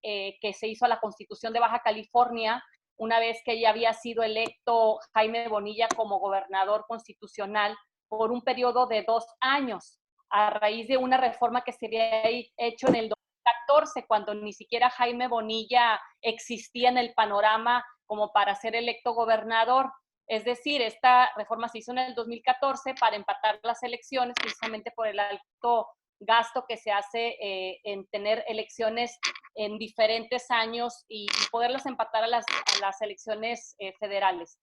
que se hizo a la Constitución de Baja California una vez que ya había sido electo Jaime Bonilla como gobernador constitucional por un periodo de 2 años, a raíz de una reforma que se había hecho en el 2014, cuando ni siquiera Jaime Bonilla existía en el panorama como para ser electo gobernador. Es decir, esta reforma se hizo en el 2014 para empatar las elecciones, precisamente por el alto gasto que se hace en tener elecciones en diferentes años y poderlas empatar a las elecciones federales.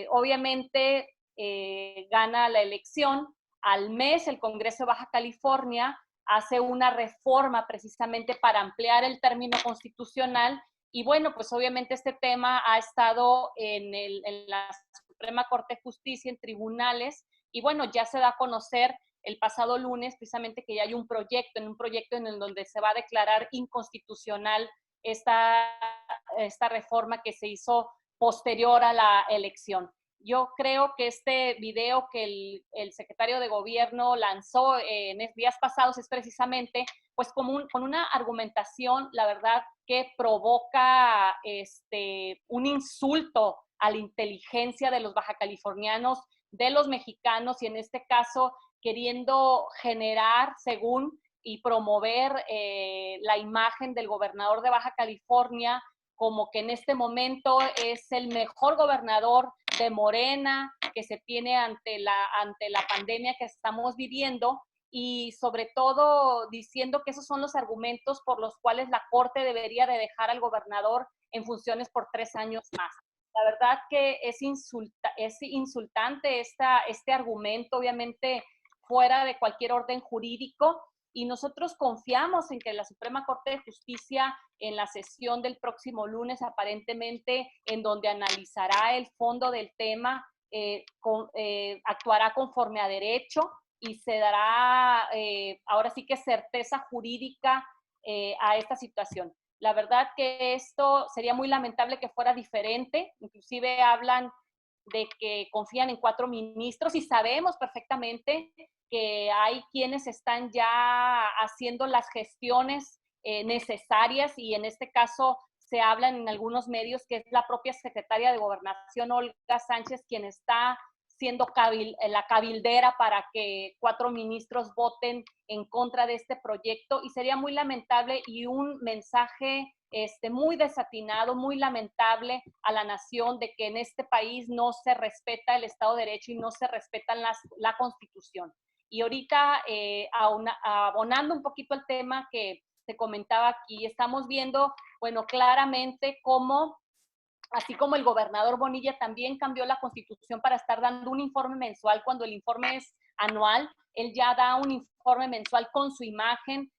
Obviamente gana la elección. Al mes el Congreso de Baja California hace una reforma precisamente para ampliar el término constitucional y bueno, pues obviamente este tema ha estado en la Suprema Corte de Justicia, en tribunales, y bueno, ya se da a conocer el pasado lunes precisamente que ya hay un proyecto en el donde se va a declarar inconstitucional esta reforma que se hizo posterior a la elección. Yo creo que este video que el secretario de Gobierno lanzó en días pasados es precisamente pues con una argumentación, la verdad, que provoca un insulto a la inteligencia de los bajacalifornianos, de los mexicanos, y en este caso queriendo generar, según, y promover la imagen del gobernador de Baja California como que en este momento es el mejor gobernador de Morena que se tiene ante la pandemia que estamos viviendo, y sobre todo diciendo que esos son los argumentos por los cuales la Corte debería de dejar al gobernador en funciones por 3 años más. La verdad que es insultante este argumento, obviamente fuera de cualquier orden jurídico, y nosotros confiamos en que la Suprema Corte de Justicia, en la sesión del próximo lunes, aparentemente, en donde analizará el fondo del tema, actuará conforme a derecho y se dará, ahora sí que certeza jurídica a esta situación. La verdad que esto sería muy lamentable que fuera diferente, inclusive hablan de que confían en 4 ministros y sabemos perfectamente que hay quienes están ya haciendo las gestiones necesarias, y en este caso se habla en algunos medios que es la propia secretaria de Gobernación, Olga Sánchez, quien está siendo la cabildera para que 4 ministros voten en contra de este proyecto, y sería muy lamentable y un mensaje muy desatinado, muy lamentable a la nación, de que en este país no se respeta el Estado de Derecho y no se respeta la Constitución. Y ahorita, abonando un poquito el tema que se comentaba aquí, estamos viendo, bueno, claramente cómo, así como el gobernador Bonilla también cambió la Constitución para estar dando un informe mensual cuando el informe es anual, él ya da un informe mensual con su imagen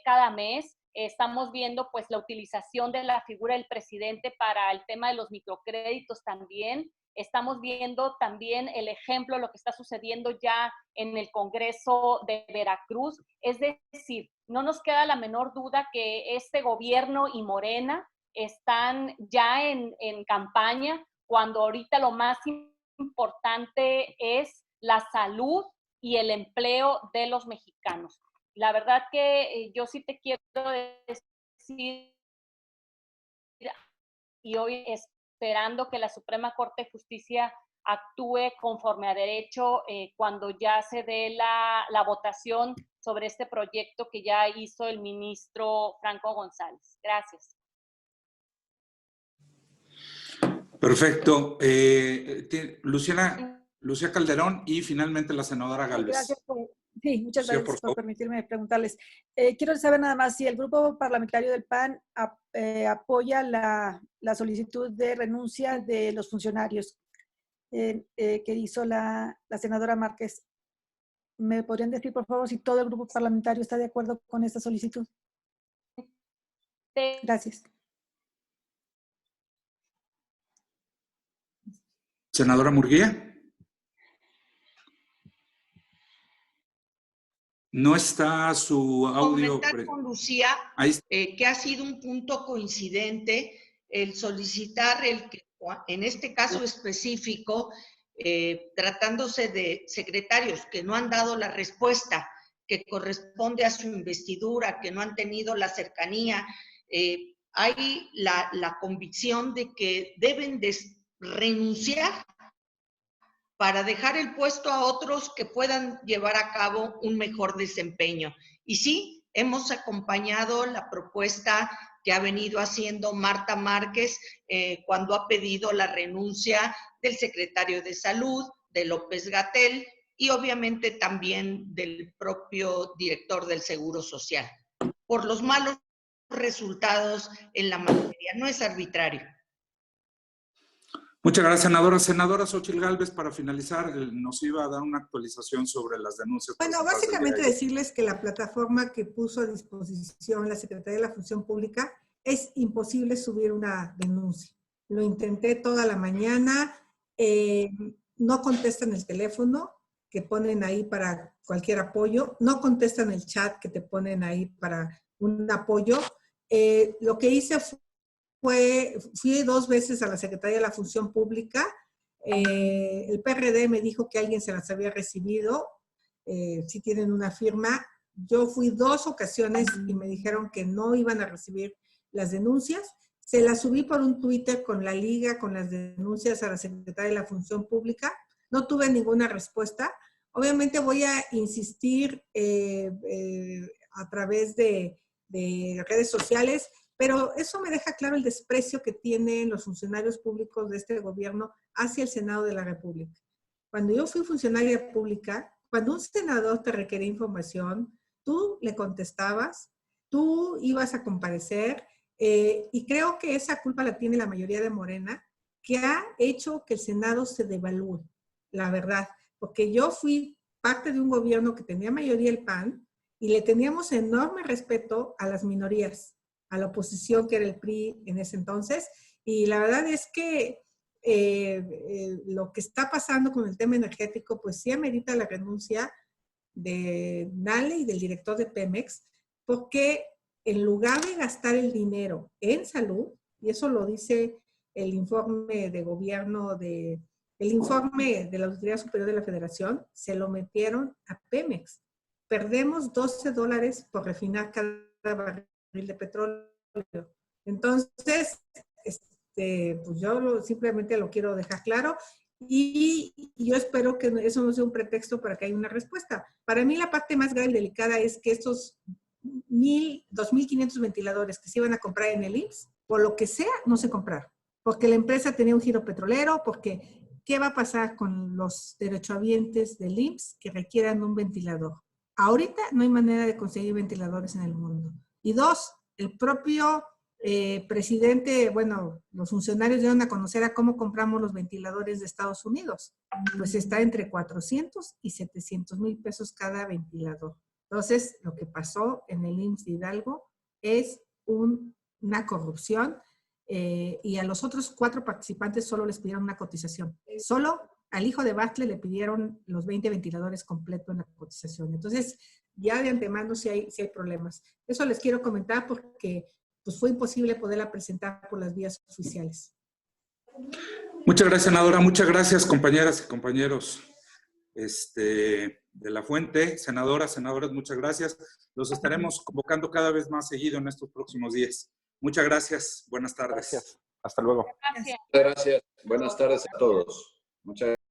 cada mes. Estamos viendo pues la utilización de la figura del presidente para el tema de los microcréditos también, Estamos viendo también el ejemplo, lo que está sucediendo ya en el Congreso de Veracruz. Es decir, no nos queda la menor duda que este gobierno y Morena están ya en campaña, cuando ahorita lo más importante es la salud y el empleo de los mexicanos. La verdad que yo sí te quiero decir, y hoy esperando que la Suprema Corte de Justicia actúe conforme a derecho cuando ya se dé la votación sobre este proyecto que ya hizo el ministro Franco González. Gracias. Perfecto. Lucía Calderón y finalmente la senadora Gálvez. Gracias muchas gracias por permitirme preguntarles. Quiero saber nada más si el grupo parlamentario del PAN apoya la solicitud de renuncia de los funcionarios que hizo la senadora Márquez. ¿Me podrían decir, por favor, si todo el grupo parlamentario está de acuerdo con esta solicitud? Gracias. Senadora Murguía. No está su audio. Comentar con Lucía que ha sido un punto coincidente el solicitar en este caso específico, tratándose de secretarios que no han dado la respuesta que corresponde a su investidura, que no han tenido la cercanía, hay la convicción de que deben de renunciar para dejar el puesto a otros que puedan llevar a cabo un mejor desempeño. Y sí, hemos acompañado la propuesta que ha venido haciendo Marta Márquez cuando ha pedido la renuncia del secretario de Salud, de López-Gatell, y obviamente también del propio director del Seguro Social, por los malos resultados en la materia. No es arbitrario. Muchas gracias, senadora. Senadora Xóchitl Gálvez, para finalizar, nos iba a dar una actualización sobre las denuncias. Bueno, básicamente decirles que la plataforma que puso a disposición la Secretaría de la Función Pública es imposible subir una denuncia. Lo intenté toda la mañana, no contestan el teléfono que ponen ahí para cualquier apoyo, no contestan el chat que te ponen ahí para un apoyo. Lo que hice fui 2 veces a la Secretaría de la Función Pública. El PRD me dijo que alguien se las había recibido, si tienen una firma. Yo fui 2 ocasiones y me dijeron que no iban a recibir las denuncias. Se las subí por un Twitter con la liga, con las denuncias a la Secretaría de la Función Pública. No tuve ninguna respuesta. Obviamente voy a insistir a través de redes sociales, pero eso me deja claro el desprecio que tienen los funcionarios públicos de este gobierno hacia el Senado de la República. Cuando yo fui funcionaria pública, cuando un senador te requería información, tú le contestabas, tú ibas a comparecer, y creo que esa culpa la tiene la mayoría de Morena, que ha hecho que el Senado se devalúe, la verdad. Porque yo fui parte de un gobierno que tenía mayoría el PAN y le teníamos enorme respeto a las minorías, a la oposición que era el PRI en ese entonces, y la verdad es que lo que está pasando con el tema energético, pues sí amerita la renuncia de Nale y del director de Pemex, porque en lugar de gastar el dinero en salud, y eso lo dice el informe de gobierno, el informe de la Auditoría Superior de la Federación, se lo metieron a Pemex. Perdemos $12 por refinar cada barril de petróleo. Entonces, pues yo simplemente lo quiero dejar claro y yo espero que eso no sea un pretexto para que haya una respuesta. Para mí la parte más grave y delicada es que estos 2.500 ventiladores que se iban a comprar en el IMSS, por lo que sea, no se compraron. Porque la empresa tenía un giro petrolero, porque ¿qué va a pasar con los derechohabientes del IMSS que requieran un ventilador? Ahorita no hay manera de conseguir ventiladores en el mundo. Y 2, el propio presidente, bueno, los funcionarios dieron a conocer a cómo compramos los ventiladores de Estados Unidos. Pues está entre 400 y 700 mil pesos cada ventilador. Entonces, lo que pasó en el IMSS de Hidalgo es una corrupción y a los otros 4 participantes solo les pidieron una cotización. Solo al hijo de Bastle le pidieron los 20 ventiladores completo en la cotización. Entonces, ya de antemano sí hay problemas. Eso les quiero comentar porque pues, fue imposible poderla presentar por las vías oficiales. Muchas gracias, senadora. Muchas gracias, compañeras y compañeros de la Fuente. Senadoras, senadores, muchas gracias. Los estaremos convocando cada vez más seguido en estos próximos días. Muchas gracias. Buenas tardes. Gracias. Hasta luego. Gracias. Gracias. Buenas tardes a todos. Muchas gracias.